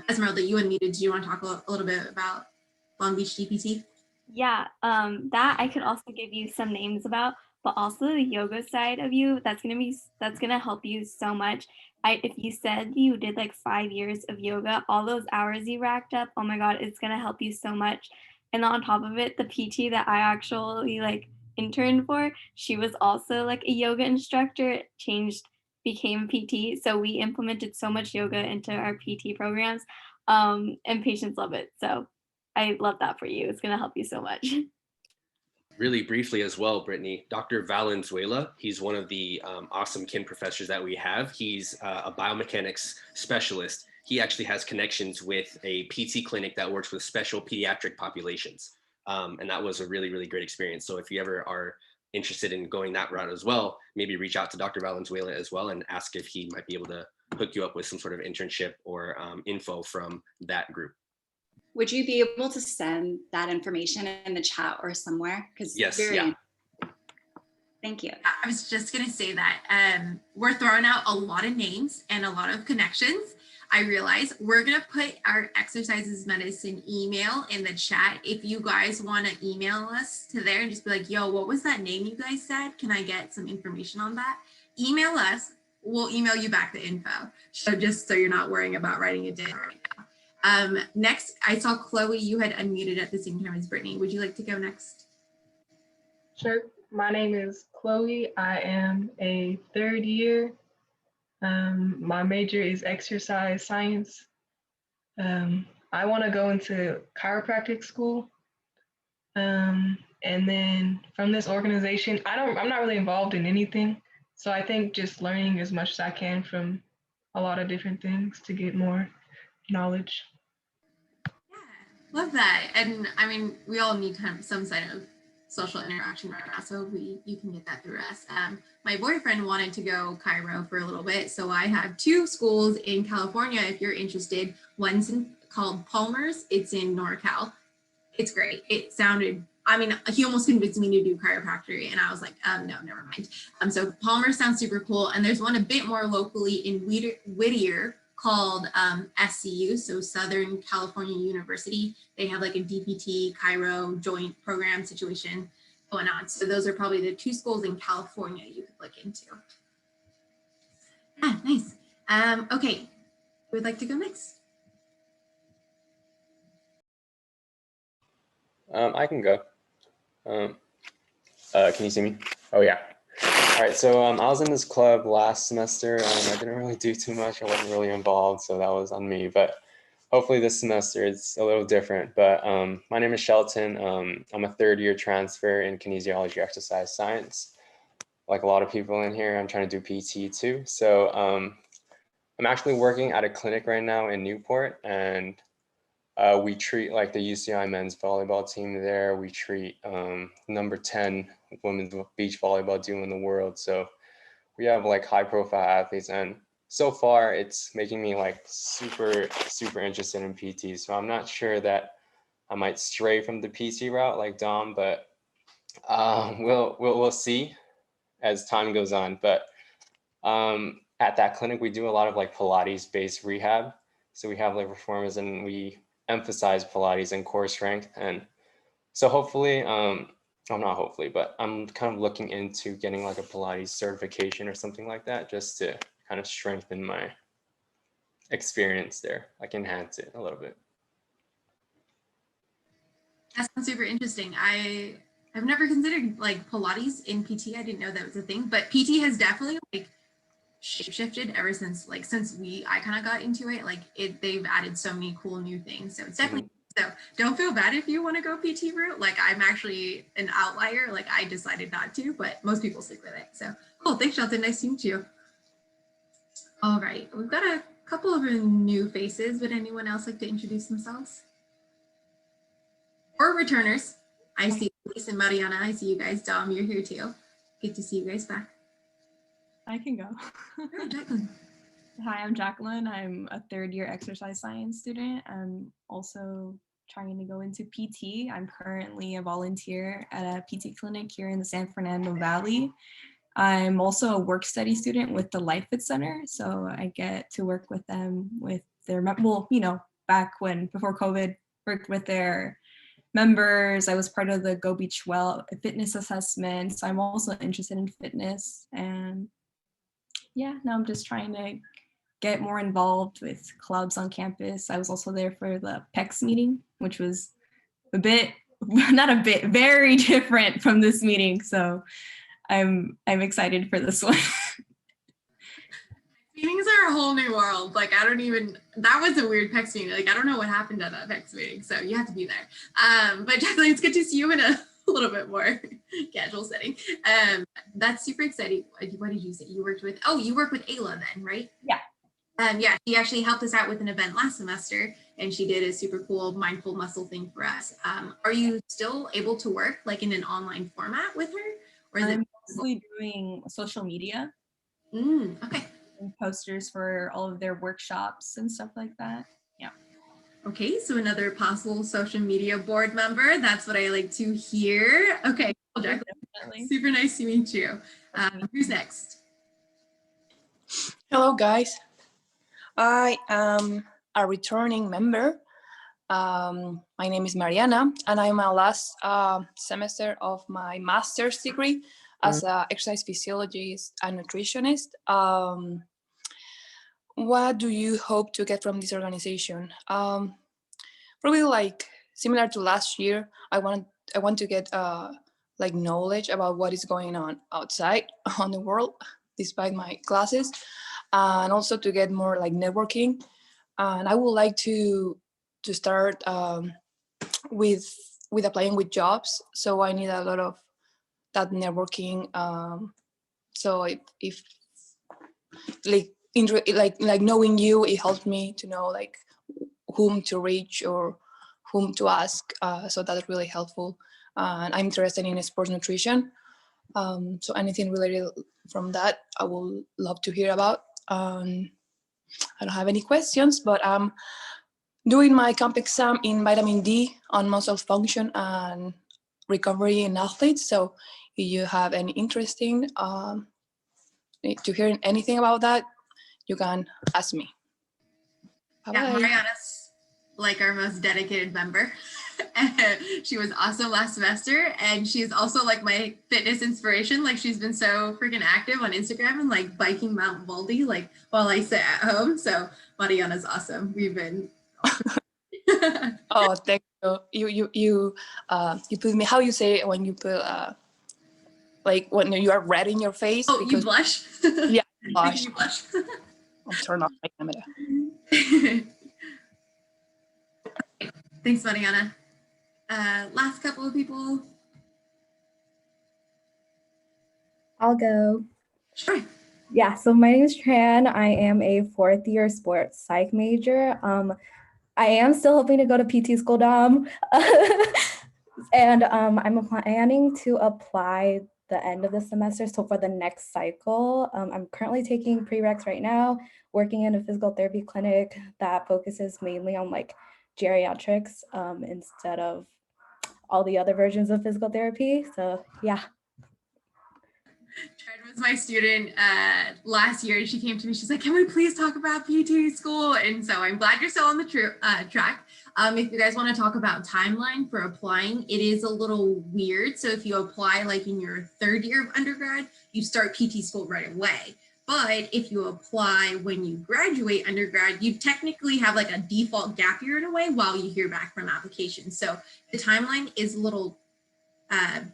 Esmeralda, you unmuted. Do you want to talk a little bit about Long Beach DPT? Yeah, that I could also give you some names about, but also the yoga side of you, that's gonna help you so much. If you said you did like 5 years of yoga, all those hours you racked up, oh my God, it's gonna help you so much. And on top of it, the PT that I actually interned for, she was also like a yoga instructor, became PT. So we implemented so much yoga into our PT programs, and patients love it. So I love that for you. It's going to help you so much. Really briefly as well, Brittany, Dr. Valenzuela, he's one of the awesome kin professors that we have. He's a biomechanics specialist. He actually has connections with a PT clinic that works with special pediatric populations. And that was a really great experience. So if you ever are interested in going that route as well, maybe reach out to Dr. Valenzuela as well and ask if he might be able to hook you up with some sort of internship or info from that group. Would you be able to send that information in the chat or somewhere? Because yes, yeah. Thank you. I was just going to say that we're throwing out a lot of names and a lot of connections. I realize we're going to put our Exercises Medicine email in the chat. If you guys want to email us to there and just be like, yo, what was that name you guys said? Can I get some information on that? Email us. We'll email you back the info. So just so you're not worrying about writing it down right now. Next, I saw Chloe, you had unmuted at the same time as Brittany. Would you like to go next? Sure. My name is Chloe. I am a third year. My major is exercise science. I want to go into chiropractic school. And then from this organization, I'm not really involved in anything. So I think just learning as much as I can from a lot of different things to get more knowledge. Yeah, love that. And I mean, we all need kind of some side of social interaction right now, so you can get that through us. My boyfriend wanted to go chiro for a little bit, so I have 2 schools in California if you're interested. One's called Palmer's. It's in NorCal. It's great. It sounded, I mean, he almost convinced me to do chiropractic, and I was like, no, never mind. So Palmer sounds super cool, and there's one a bit more locally in Whittier called SCU, so Southern California University. They have like a DPT, chiro, joint program situation going on. So those are probably the 2 schools in California you could look into. Yeah, nice. Okay, who would like to go next? I can go. Can you see me? Oh yeah. All right, so I was in this club last semester and I didn't really do too much. I wasn't really involved, so that was on me. But hopefully this semester it's a little different. But my name is Shelton. I'm a third-year transfer in kinesiology exercise science. Like a lot of people in here, I'm trying to do PT too. So I'm actually working at a clinic right now in Newport, and we treat like the UCI men's volleyball team there. We treat number 10 women's beach volleyball team in the world. So we have like high profile athletes, and so far it's making me like super interested in PT. So I'm not sure that I might stray from the PT route like Dom, but we'll see as time goes on. But at that clinic, we do a lot of like Pilates based rehab. So we have like reformers and we emphasize Pilates and core strength. And so hopefully, not hopefully, but I'm kind of looking into getting like a Pilates certification or something like that, just to kind of strengthen my experience there, like enhance it a little bit. That sounds super interesting. I've never considered like Pilates in PT. I didn't know that was a thing, but PT has definitely like shifted ever since I kind of got into it. Like they've added so many cool new things. So it's definitely, so don't feel bad if you want to go PT route. Like I'm actually an outlier. Like I decided not to, but most people stick with it. So cool. Thanks, Shelton. Nice to meet you. All right. We've got a couple of new faces. Would anyone else like to introduce themselves? Or returners. I see Lisa and Mariana. I see you guys. Dom, you're here too. Good to see you guys back. I can go. Right, Jacqueline. Hi, I'm Jacqueline. I'm a third-year exercise science student. I'm also trying to go into PT. I'm currently a volunteer at a PT clinic here in the San Fernando Valley. I'm also a work study student with the Life Fit Center, so I get to work with them with their, well, you know, back when, before COVID, worked with their members. I was part of the Go Beach Well fitness assessment, so I'm also interested in fitness. And yeah, now I'm just trying to get more involved with clubs on campus. I was also there for the PEX meeting, which was very different from this meeting. So I'm excited for this one. Meetings are a whole new world. Like that was a weird PEX meeting. Like I don't know what happened at that PEX meeting. So you have to be there. But Jacqueline, it's good to see you in a little bit more casual setting. That's super exciting. What did you say? You worked with, you work with Ayla then, right? Yeah. Yeah, she actually helped us out with an event last semester, and she did a super cool mindful muscle thing for us. Are you still able to work like in an online format with her, Or is it I'm mostly doing social media. Okay. And posters for all of their workshops and stuff like that. Yeah. Okay, so another possible social media board member. That's what I like to hear. Okay, cool, Jacqueline. Definitely. Super nice to meet you. Who's next? Hello, guys. I am a returning member. My name is Mariana, and I'm my last semester of my master's degree as an exercise physiologist and nutritionist. What do you hope to get from this organization? Probably like similar to last year. I want to get like knowledge about what is going on outside on the world, despite my classes, and also to get more like networking. And I would like to start with applying with jobs. So I need a lot of that networking. So if like knowing you, it helps me to know like whom to reach or whom to ask. So that's really helpful. And I'm interested in sports nutrition. So anything related from that, I will love to hear about. I don't have any questions, but I'm doing my comp exam in vitamin D on muscle function and recovery in athletes. So if you have any interesting to hear anything about that, you can ask me. Bye-bye. Yeah, Mariana's like our most dedicated member. She was awesome last semester, and she's also like my fitness inspiration. Like she's been so freaking active on Instagram and like biking Mount Baldy like while I sit at home. So Mariana's awesome. We've been Oh, thank you. You put me, how you say it when you put like when you are red in your face? Oh, because you blush? Yeah, blush. You blush. I'll turn off my camera. Thanks, Mariana. Last couple of people. I'll go. Sure. Yeah, so my name is Tran. I am a fourth year sports psych major. I am still hoping to go to PT school, Dom. And I'm planning to apply the end of the semester, so for the next cycle. I'm currently taking prereqs right now, working in a physical therapy clinic that focuses mainly on like geriatrics instead of all the other versions of physical therapy. So yeah. Tred was my student last year. She came to me, she's like, can we please talk about PT school? And so I'm glad you're still on the track. If you guys want to talk about timeline for applying, it is a little weird. So if you apply like in your third year of undergrad, you start PT school right away. But if you apply when you graduate undergrad, you technically have like a default gap year in a way while you hear back from applications. So the timeline is a little kind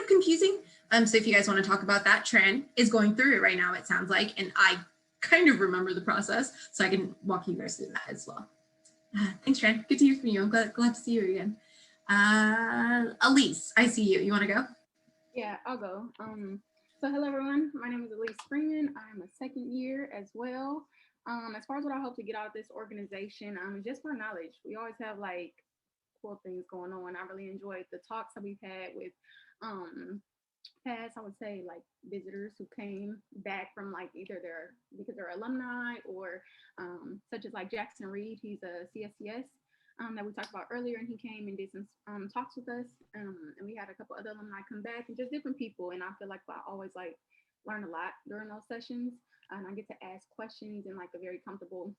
of confusing. So if you guys want to talk about that, Tran is going through it right now, it sounds like, and I kind of remember the process, so I can walk you guys through that as well. Thanks, Tran. Good to hear from you. I'm glad to see you again. Elise, I see you. You want to go? Yeah, I'll go. So hello, everyone. My name is Elise Freeman. I'm a second year as well. As far as what I hope to get out of this organization, just for knowledge. We always have like cool things going on. I really enjoyed the talks that we've had with past, I would say, like visitors who came back from like either because they're alumni or such as like Jackson Reed. He's a CSCS that we talked about earlier, and he came and did some talks with us, and we had a couple other alumni come back and just different people, and I feel like I always like learn a lot during those sessions, and I get to ask questions in like a very comfortable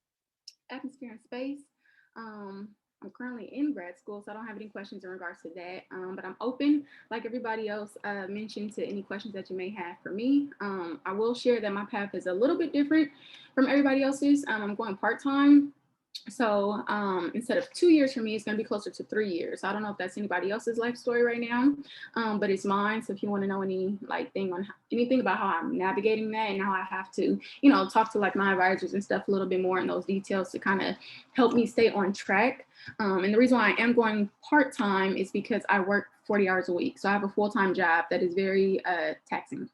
atmosphere and space. I'm currently in grad school, so I don't have any questions in regards to that, but I'm open, like everybody else mentioned, to any questions that you may have for me. I will share that my path is a little bit different from everybody else's. I'm going part-time, so instead of 2 years for me, it's going to be closer to 3 years. I don't know if that's anybody else's life story right now, but it's mine. So if you want to know anything about how I'm navigating that and how I have to, talk to like my advisors and stuff a little bit more in those details to kind of help me stay on track. And the reason why I am going part-time is because I work 40 hours a week. So I have a full-time job that is very taxing.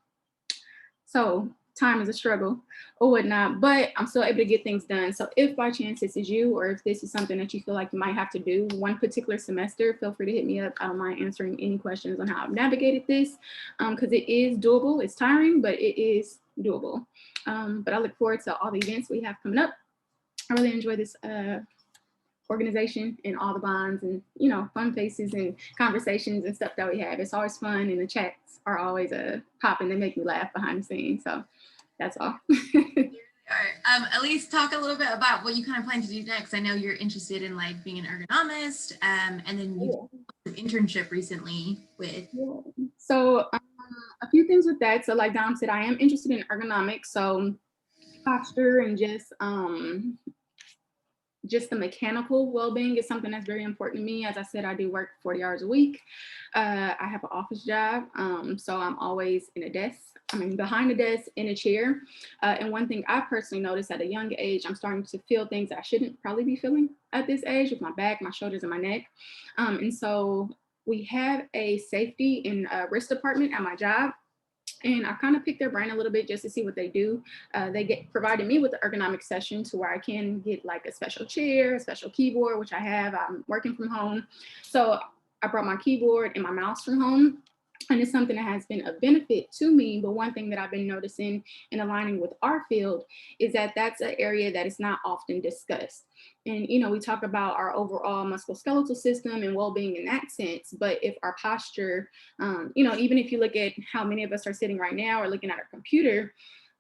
So time is a struggle or whatnot, but I'm still able to get things done. So if by chance this is you, or if this is something that you feel like you might have to do one particular semester, feel free to hit me up. I don't mind answering any questions on how I've navigated this, because it is doable. It's tiring, but it is doable. But I look forward to all the events we have coming up. I really enjoy this organization and all the bonds and, you know, fun faces and conversations and stuff that we have. It's always fun, and the chats are always popping. They make me laugh behind the scenes. So that's all. Elise, talk a little bit about what you kind of plan to do next. I know you're interested in like being an ergonomist, and then you did an internship recently with. So a few things with that. So like Dom said, I am interested in ergonomics. So posture and just the mechanical well-being is something that's very important to me. As I said, I do work 40 hours a week. I have an office job, so I'm always in a desk. I mean, behind the desk in a chair. And one thing I personally noticed at a young age, I'm starting to feel things I shouldn't probably be feeling at this age with my back, my shoulders, and my neck. And so we have a safety and risk department at my job. And I kind of picked their brain a little bit just to see what they do. They provided me with the ergonomic session to where I can get like a special chair, a special keyboard, which I have. I'm working from home. So I brought my keyboard and my mouse from home. And it's something that has been a benefit to me. But one thing that I've been noticing and aligning with our field is that that's an area that is not often discussed. And, you know, we talk about our overall musculoskeletal system and well-being in that sense. But if our posture, you know, even if you look at how many of us are sitting right now or looking at our computer,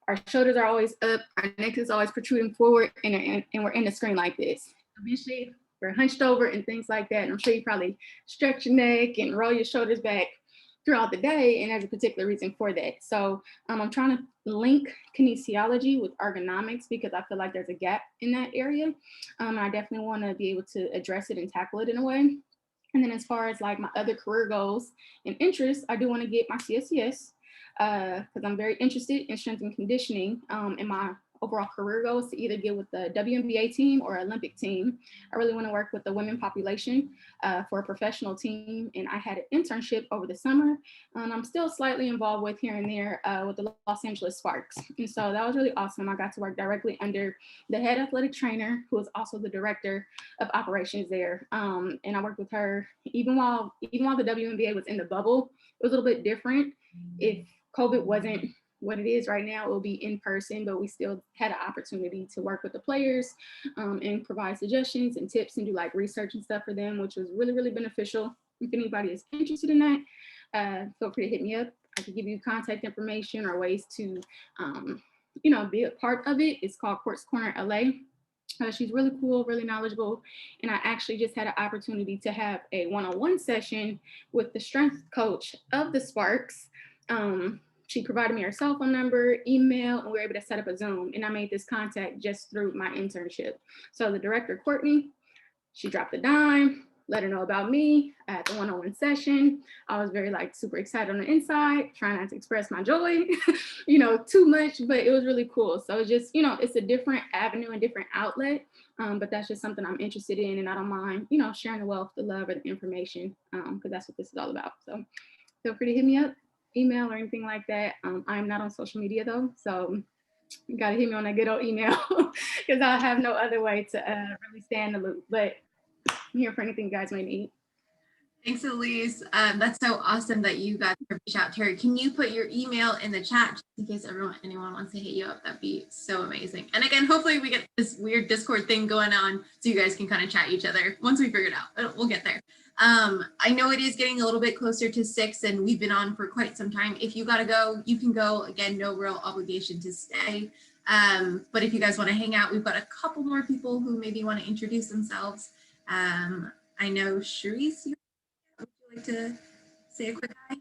our shoulders are always up, our neck is always protruding forward, and we're in the screen like this. Eventually, we're hunched over and things like that. And I'm sure you probably stretch your neck and roll your shoulders back throughout the day, and there's a particular reason for that. So I'm trying to link kinesiology with ergonomics because I feel like there's a gap in that area. I definitely want to be able to address it and tackle it in a way. And then as far as like my other career goals and interests, I do want to get my CSCS because I'm very interested in strength and conditioning. And my overall career goals to either get with the WNBA team or Olympic team. I really want to work with the women population for a professional team. And I had an internship over the summer, and I'm still slightly involved with here and there with the Los Angeles Sparks. And so that was really awesome. I got to work directly under the head athletic trainer, who is also the director of operations there. And I worked with her even while the WNBA was in the bubble. It was a little bit different. If COVID wasn't what it is right now, it will be in person, but we still had an opportunity to work with the players and provide suggestions and tips and do like research and stuff for them, which was really, really beneficial. If anybody is interested in that, feel free to hit me up. I can give you contact information or ways to, you know, be a part of it. It's called Courts Corner LA. She's really cool, really knowledgeable. And I actually just had an opportunity to have a one-on-one session with the strength coach of the Sparks. She provided me her cell phone number, email, and we were able to set up a Zoom. And I made this contact just through my internship. So the director, Courtney, she dropped a dime, let her know about me at the one-on-one session. I was very like super excited on the inside, trying not to express my joy, you know, too much, but it was really cool. So it's just, you know, it's a different avenue and different outlet, but that's just something I'm interested in, and I don't mind, you know, sharing the wealth, the love, and the information, because that's what this is all about. So feel free to hit me up, email or anything like that. I'm not on social media though, so you gotta hit me on that good old email because I have no other way to really stay in the loop. But I'm here for anything you guys may need. Thanks, Elise. That's so awesome that you got to reach out to her. Can you put your email in the chat just in case anyone wants to hit you up? That'd be so amazing. And again, hopefully we get this weird Discord thing going on so you guys can kind of chat each other once we figure it out. We'll get there. I know it is getting a little bit closer to 6 and we've been on for quite some time. If you gotta go, you can go. Again, no real obligation to stay. But if you guys want to hang out, we've got a couple more people who maybe want to introduce themselves. I know Sharice, would you like to say a quick hi?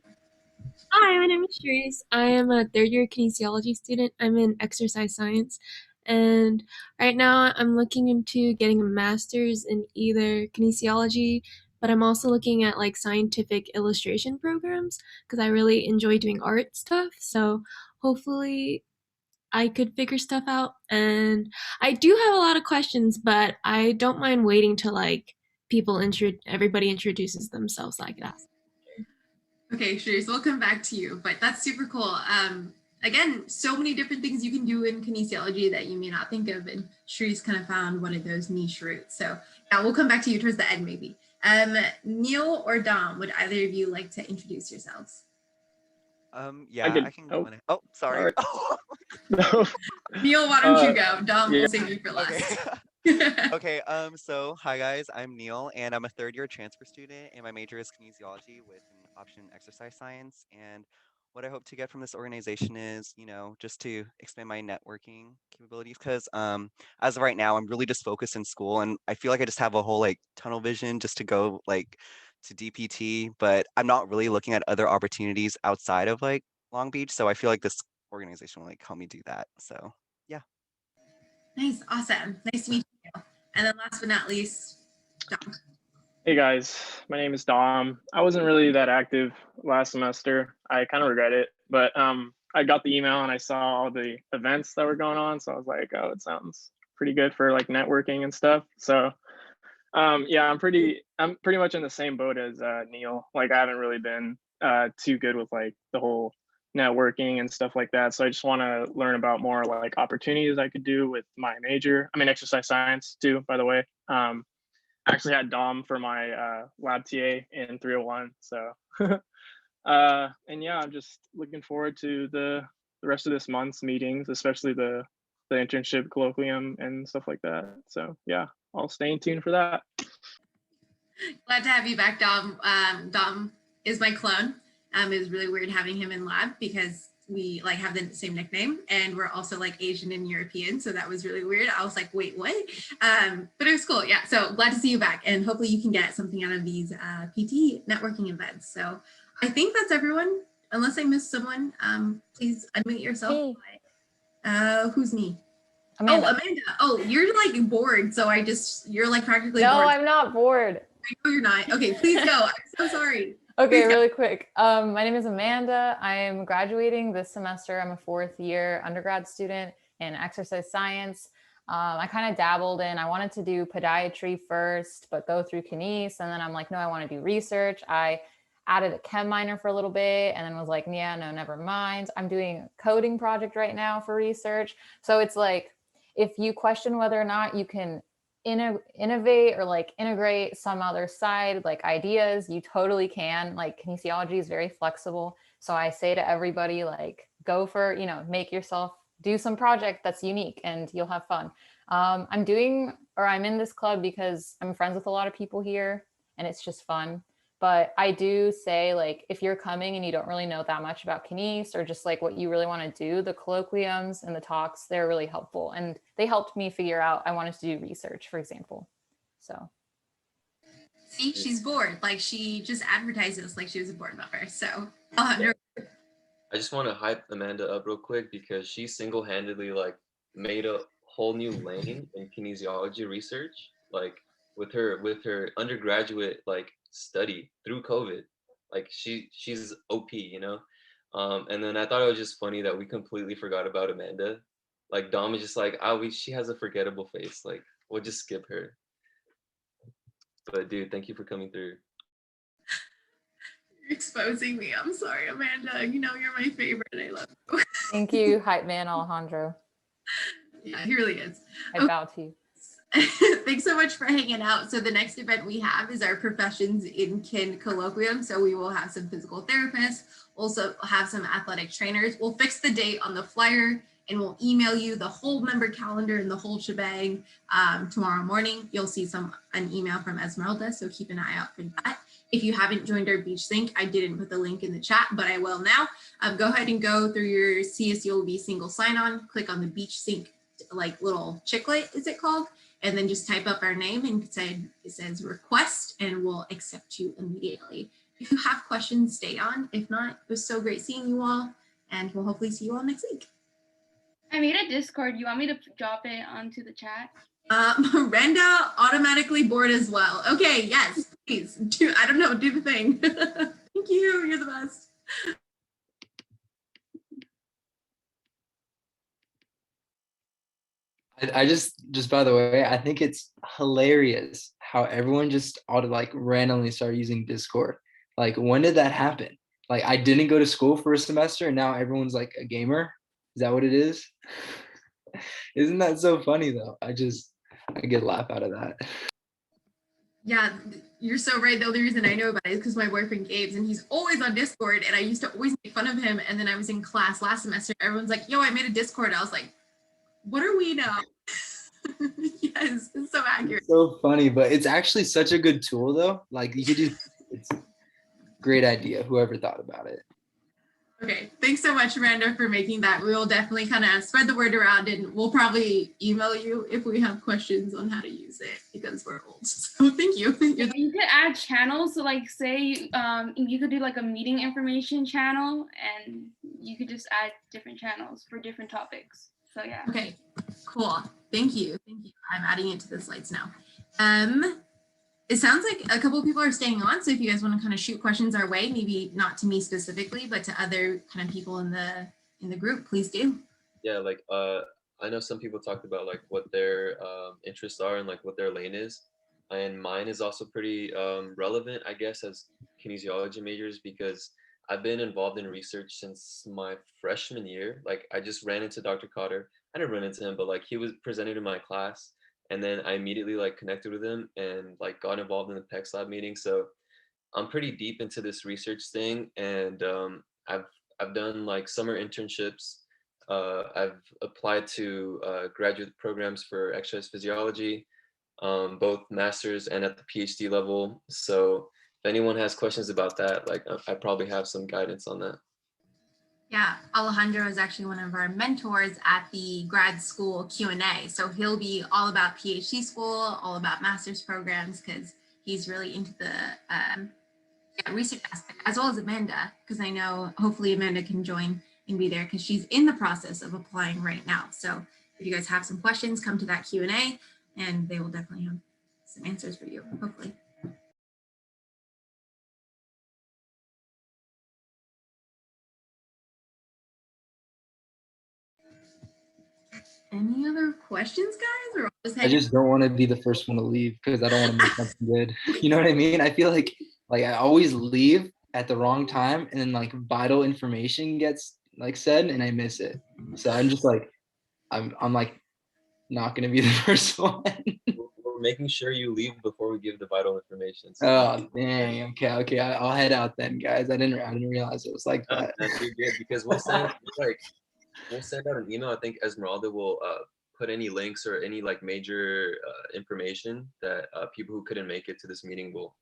Hi, my name is Sharice. I am a third-year kinesiology student. I'm in exercise science, and right now I'm looking into getting a master's in either kinesiology, but I'm also looking at like scientific illustration programs because I really enjoy doing art stuff. So hopefully I could figure stuff out. And I do have a lot of questions, but I don't mind waiting till like everybody introduces themselves so I could ask. Okay, sure. So we'll come back to you, but that's super cool. again, so many different things you can do in kinesiology that you may not think of, and Shree's kind of found one of those niche routes. So yeah, we'll come back to you towards the end maybe. Neil or Dom, would either of you like to introduce yourselves? Yeah, I can go in. Oh, sorry. No. Neil, why don't you go? Dom, yeah. we'll save you for last. Okay, so hi guys, I'm Neil and I'm a third-year transfer student and my major is kinesiology with an option in exercise science. And what I hope to get from this organization is, just to expand my networking capabilities because as of right now, I'm really just focused in school and I feel like I just have a whole like tunnel vision just to go like to DPT, but I'm not really looking at other opportunities outside of like Long Beach. So I feel like this organization will like help me do that. So yeah. Nice, awesome. Nice to meet you. And then last but not least, Dom. Hey guys, my name is Dom. I wasn't really that active last semester. I kind of regret it, but I got the email and I saw all the events that were going on. So I was like, oh, it sounds pretty good for like networking and stuff. So yeah, I'm pretty much in the same boat as Neil. Like I haven't really been too good with like the whole networking and stuff like that. So I just want to learn about more like opportunities I could do with my major. I'm in exercise science too, by the way. I actually had Dom for my lab TA in 301. So and yeah, I'm just looking forward to the rest of this month's meetings, especially the internship colloquium and stuff like that. So yeah, I'll stay in tune for that. Glad to have you back, Dom. Dom is my clone. It was really weird having him in lab because we like have the same nickname and we're also like Asian and European. So that was really weird. I was like, wait, what? But it was cool. Yeah. So glad to see you back and hopefully you can get something out of these PT networking events. So I think that's everyone. Unless I missed someone, please unmute yourself. Hey. Who's me? Amanda. Oh, Amanda. Oh, you're like bored. So you're like practically No, bored. I'm not bored. I know you're not. Okay, please go. I'm so sorry. Okay, really quick. My name is Amanda. I am graduating this semester. I'm a 4th year undergrad student in exercise science. I kind of dabbled in, I wanted to do podiatry first, but go through kines. And then I'm like, no, I want to do research. I added a chem minor for a little bit and then was like, yeah, no, never mind. I'm doing a coding project right now for research. So it's like, if you question whether or not you can innovate or like integrate some other side like ideas, you totally can. Like kinesiology is very flexible, so I say to everybody, like, go for, make yourself do some project that's unique and you'll have fun. I'm in this club because I'm friends with a lot of people here and it's just fun. But I do say, like, if you're coming and you don't really know that much about kines or just like what you really want to do, the colloquiums and the talks, they're really helpful. And they helped me figure out I wanted to do research, for example. So. See, she's bored. Like she just advertises like she was a board member. So I just want to hype Amanda up real quick because she single-handedly like made a whole new lane in kinesiology research, like with her undergraduate like study through COVID. Like she's OP, and then I thought it was just funny that we completely forgot about Amanda. Like Dom is just like, she has a forgettable face, like we'll just skip her. But dude, thank you for coming through. You're exposing me. I'm sorry, Amanda. You're my favorite. I love you. Thank you, hype man Alejandro. Yeah, he really is. I bow to you. Thanks so much for hanging out. So the next event we have is our Professions in Kin colloquium. So we will have some physical therapists, also have some athletic trainers. We'll fix the date on the flyer and we'll email you the whole member calendar and the whole shebang tomorrow morning. You'll see an email from Esmeralda, so keep an eye out for that. If you haven't joined our Beach Sync, I didn't put the link in the chat, but I will now. Go ahead and go through your CSULB single sign-on, click on the Beach Sync like little chicklet, is it called? And then just type up our name and it says request and we'll accept you immediately. If you have questions, stay on. If not, it was so great seeing you all and we'll hopefully see you all next week. I made a Discord. You want me to drop it onto the chat? Miranda automatically bored as well. Okay, yes, please. Do the thing. Thank you. You're the best. I just by the way, I think it's hilarious how everyone just ought to like randomly start using Discord. Like, when did that happen? like I didn't go to school for a semester and now everyone's like a gamer. Is that what it is? Isn't that so funny though? I get a laugh out of that. Yeah, you're so right. The only reason I know about it is because my boyfriend Gabe's and he's always on Discord and I used to always make fun of him. And then I was in class last semester. Everyone's like, yo, I made a Discord. I was like, what are we now? Yes, it's so accurate. It's so funny, but it's actually such a good tool though. Like you could just, it's a great idea. Whoever thought about it. Okay, thanks so much, Miranda, for making that. We will definitely kind of spread the word around and we'll probably email you if we have questions on how to use it because we're old. So thank you. Yeah, you could add channels. So like say you could do like a meeting information channel and you could just add different channels for different topics. So yeah. Okay, cool. Thank you. Thank you. I'm adding it to the slides now. It sounds like a couple of people are staying on. So if you guys want to kind of shoot questions our way, maybe not to me specifically, but to other kind of people in the group, please do. Yeah, like I know some people talked about like what their interests are and like what their lane is. And mine is also pretty relevant, I guess, as kinesiology majors because I've been involved in research since my freshman year. Like I just ran into Dr. Cotter. I didn't run into him, but like he was presenting in my class. And then I immediately like connected with him and like got involved in the PEX Lab meeting. So I'm pretty deep into this research thing, and I've done like summer internships. I've applied to graduate programs for exercise physiology, both masters and at the PhD level. So if anyone has questions about that, like I probably have some guidance on that. Yeah, Alejandro is actually one of our mentors at the grad school Q&A. So he'll be all about PhD school, all about master's programs, because he's really into the research aspect, as well as Amanda, because I know hopefully Amanda can join and be there because she's in the process of applying right now. So if you guys have some questions, come to that Q&A and they will definitely have some answers for you, hopefully. Any other questions, guys? Or I just don't want to be the first one to leave because I don't want to make something good. You know what I mean? I feel like I always leave at the wrong time and then like vital information gets like said and I miss it. So I'm just like, I'm like not going to be the first one. We're making sure you leave before we give the vital information. So Oh, dang. Okay. I'll head out then, guys. I didn't realize it was like that. you're good because we'll send out an email. I think Esmeralda will put any links or any like major information that people who couldn't make it to this meeting will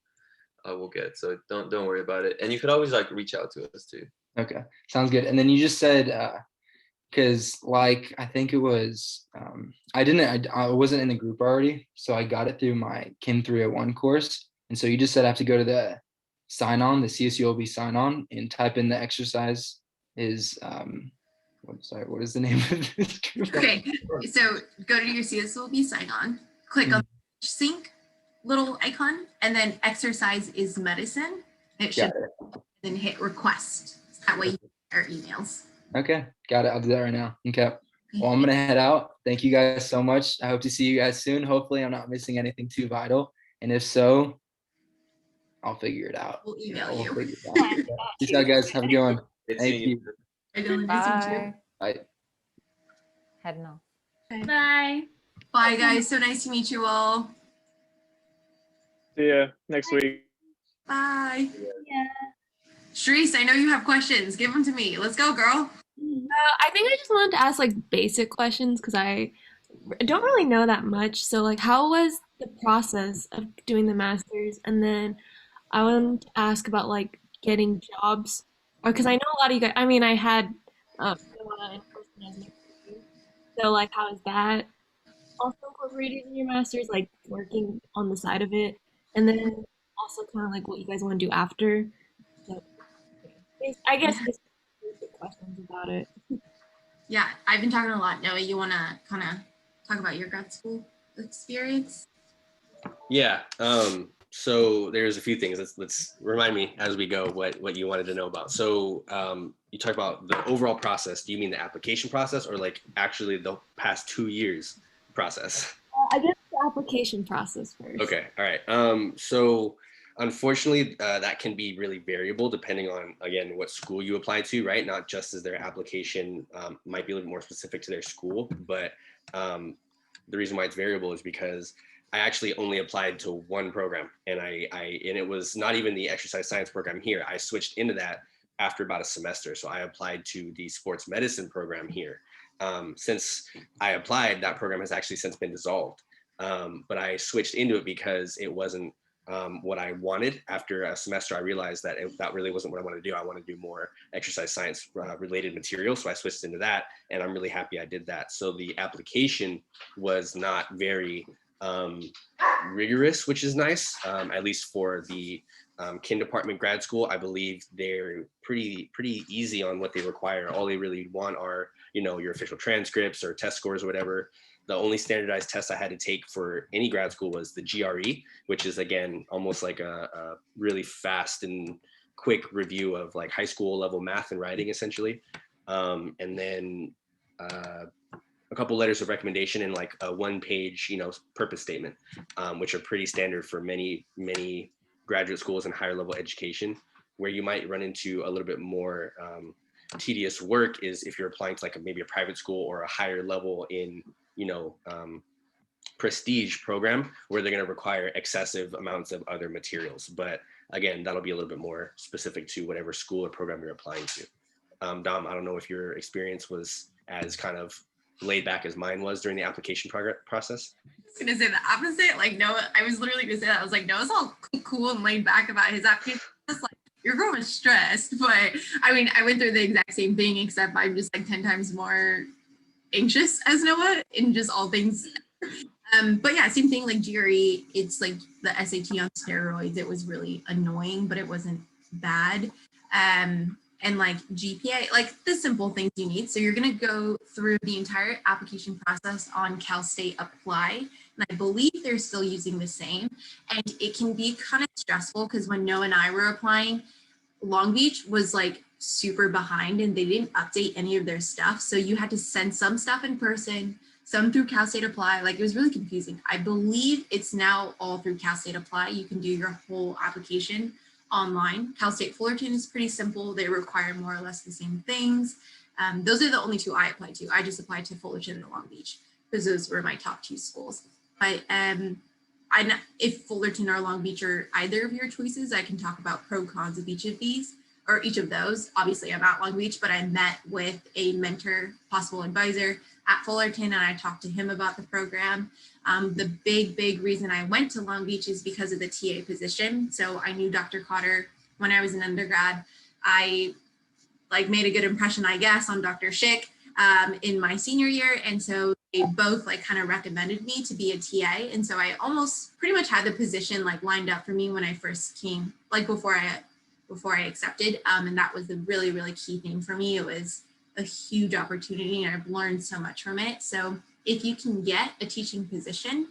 get. So don't worry about it. And you could always like reach out to us too. Okay, sounds good. And then you just said because like I think it was I wasn't in the group already, so I got it through my Kin 301 course. And so you just said I have to go to the sign on, the CSULB sign on, and type in the exercise is what is the name of this group? Okay, so go to your CSLB sign on, click on sync little icon, and then exercise is medicine. It should then hit request. That way you get our emails. Okay, got it. I'll do that right now. Okay. Well, I'm gonna head out. Thank you guys so much. I hope to see you guys soon. Hopefully I'm not missing anything too vital. And if so, I'll figure it out. We'll email you. We'll figure it out. Peace out, guys. Have a good one. Thank you. Bye. Bye. Heading off. Bye. Bye, guys. So nice to meet you all. See ya next week. Bye. Yeah. Sharice, I know you have questions. Give them to me. Let's go, girl. I think I just wanted to ask like basic questions because I don't really know that much. So like, how was the process of doing the master's? And then I wanted to ask about like getting jobs, or because I know a lot of you guys. I mean, I had so like, how is that also incorporated in your master's? Like working on the side of it, and then also kind of like what you guys want to do after. So, I guess just basic questions about it. Yeah, I've been talking a lot. Noah, you want to kind of talk about your grad school experience? Yeah. So there's a few things. Let's remind me as we go what you wanted to know about. So you talk about the overall process. Do you mean the application process or like actually the past 2 years process? I guess the application process first. Okay. All right. So Unfortunately, that can be really variable depending on, again, what school you apply to, right? Not just as their application might be a little more specific to their school, but the reason why it's variable is because I actually only applied to one program, and and it was not even the exercise science program here. I switched into that after about a semester. So I applied to the sports medicine program here. Since I applied, that program has actually since been dissolved. But I switched into it because it wasn't what I wanted. After a semester, I realized that that really wasn't what I wanted to do. I want to do more exercise science related material. So I switched into that, and I'm really happy I did that. So the application was not very rigorous, which is nice, at least for the kin department grad school. I believe they're pretty easy on what they require. All they really want are, your official transcripts or test scores or whatever. The only standardized test I had to take for any grad school was the GRE, which is, again, almost like a really fast and quick review of like high school level math and writing, essentially. And then a couple letters of recommendation and like a one-page, purpose statement, which are pretty standard for many graduate schools and higher level education. Where you might run into a little bit more tedious work is if you're applying to like maybe a private school or a higher level in prestige program, where they're going to require excessive amounts of other materials. But again, that'll be a little bit more specific to whatever school or program you're applying to. Dom, I don't know if your experience was as kind of laid back as mine was during the application process. I was gonna say the opposite. Like Noah, I was literally gonna say that. I was like, Noah's all cool and laid back about his application. Just like, your girl was stressed, but I mean, I went through the exact same thing, except I'm just like 10 times more anxious as Noah in just all things. But yeah, same thing, like GRE, it's like the SAT on steroids. It was really annoying, but it wasn't bad. And like GPA, like the simple things you need. So you're going to go through the entire application process on Cal State Apply. And I believe they're still using the same. And it can be kind of stressful because when Noah and I were applying, Long Beach was like super behind and they didn't update any of their stuff. So you had to send some stuff in person, some through Cal State Apply. Like it was really confusing. I believe it's now all through Cal State Apply. You can do your whole application online. Cal State Fullerton is pretty simple. They require more or less the same things. Those are the only two I applied to. I just applied to Fullerton and Long Beach because those were my top two schools. But if Fullerton or Long Beach are either of your choices, I can talk about pro cons of each of these or each of those. Obviously, I'm at Long Beach, but I met with a mentor, possible advisor at Fullerton, and I talked to him about the program. The big reason I went to Long Beach is because of the TA position. So I knew Dr. Cotter when I was an undergrad. I like made a good impression, I guess, on Dr. Schick in my senior year. And so they both like kind of recommended me to be a TA. And so I almost pretty much had the position like lined up for me when I first came, like before I accepted. And that was the really key thing for me. It was a huge opportunity and I've learned so much from it. So if you can get a teaching position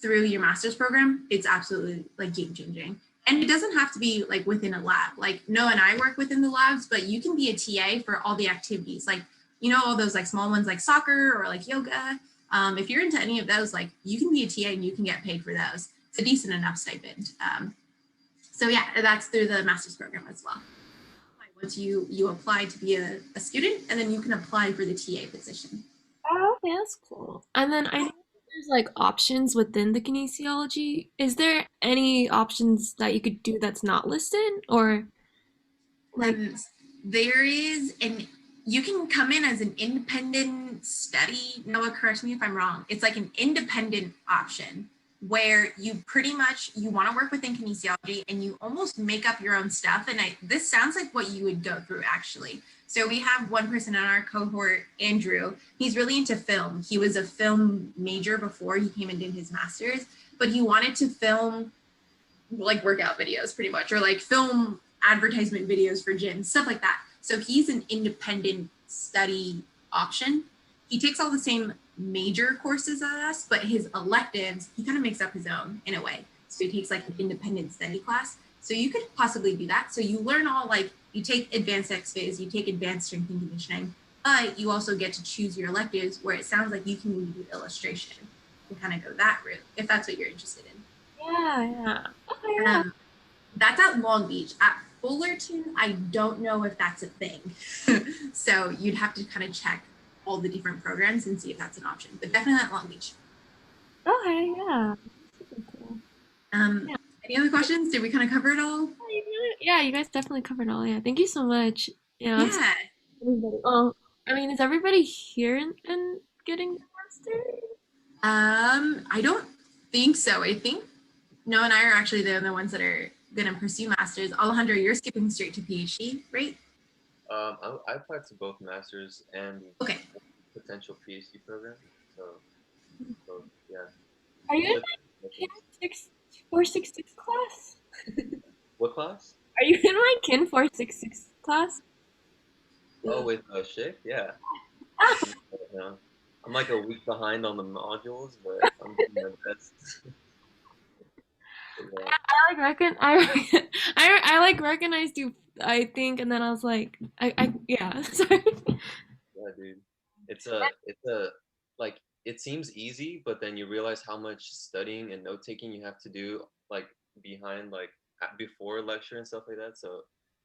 through your master's program, it's absolutely like game changing. And it doesn't have to be like within a lab. Like Noah and I work within the labs, but you can be a TA for all the activities. Like, all those like small ones like soccer or like yoga. If you're into any of those, like you can be a TA and you can get paid for those. It's a decent enough stipend. So yeah, that's through the master's program as well. Once you apply to be a student, and then you can apply for the TA position. Oh, okay, that's cool. And then I know there's like options within the kinesiology. Is there any options that you could do that's not listed, or like there is, and you can come in as an independent study. Noah, correct me if I'm wrong. It's like an independent option where you pretty much, you want to work within kinesiology and you almost make up your own stuff. And this sounds like what you would go through actually. So we have one person in our cohort, Andrew. He's really into film. He was a film major before he came and did his master's, but he wanted to film like workout videos pretty much, or like film advertisement videos for gyms, stuff like that. So he's an independent study option. He takes all the same major courses as us, but his electives, he kind of makes up his own in a way. So he takes like an independent study class. So you could possibly do that. So you learn all like, you take advanced X-phys, you take advanced strength and conditioning, but you also get to choose your electives where it sounds like you can do illustration and kind of go that route if that's what you're interested in. Yeah. Okay, yeah. That's at Long Beach. At Fullerton, I don't know if that's a thing. So you'd have to kind of check all the different programs and see if that's an option, but definitely at Long Beach. Okay, yeah. Super cool. Yeah. Any other questions? Did we kind of cover it all? Yeah, you guys definitely covered all. Yeah, thank you so much. Yeah. Yeah. Everybody. Oh, I mean, is everybody here and getting their master? I don't think so. I think Noah and I are actually the only ones that are going to pursue masters. Alejandro, you're skipping straight to PhD, right? I applied to both masters and potential PhD program. So yeah. Are you in my Kin 466 class? What class? Are you in my Kin 466 class? Oh, with Shik? Yeah. Yeah. I'm like a week behind on the modules, but I'm doing my best. Yeah. I like I like recognized you, I think, and then I was like, yeah. Sorry. Yeah, dude. It's a like it seems easy, but then you realize how much studying and note taking you have to do like behind before lecture and stuff like that. So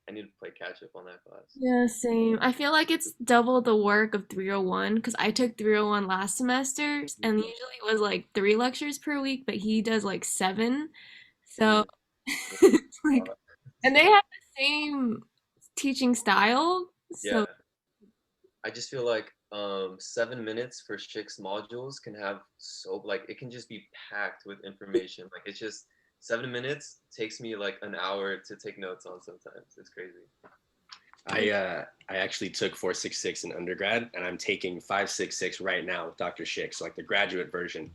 I need to play catch up on that class. Yeah, same. I feel like it's double the work of 301 because I took 301 last semester and usually it was like 3 lectures per week, but he does like 7. So like, and they have the same teaching style. Yeah. So I just feel like 7 minutes for Shik's modules can have it can just be packed with information. Like it's just 7 minutes takes me like an hour to take notes on sometimes. It's crazy. I actually took 466 in undergrad, and I'm taking 566 right now with Dr. Schick, so like the graduate version.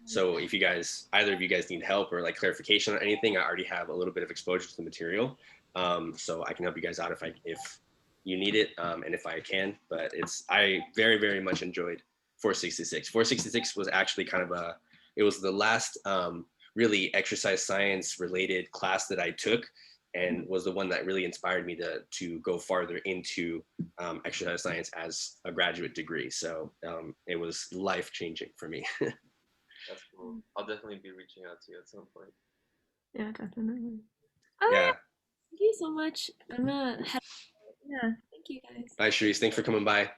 So if either of you guys need help or like clarification on anything, I already have a little bit of exposure to the material, so I can help you guys out if you need it, and if I can. But I very, very much enjoyed 466. 466 was actually it was the last really exercise science related class that I took, and was the one that really inspired me to go farther into exercise science as a graduate degree. So it was life-changing for me. That's cool. I'll definitely be reaching out to you at some point. yeah, definitely. Yeah. Thank you so much. I'm gonna head. Yeah, thank you guys. Bye, Sharice. Thanks for coming by.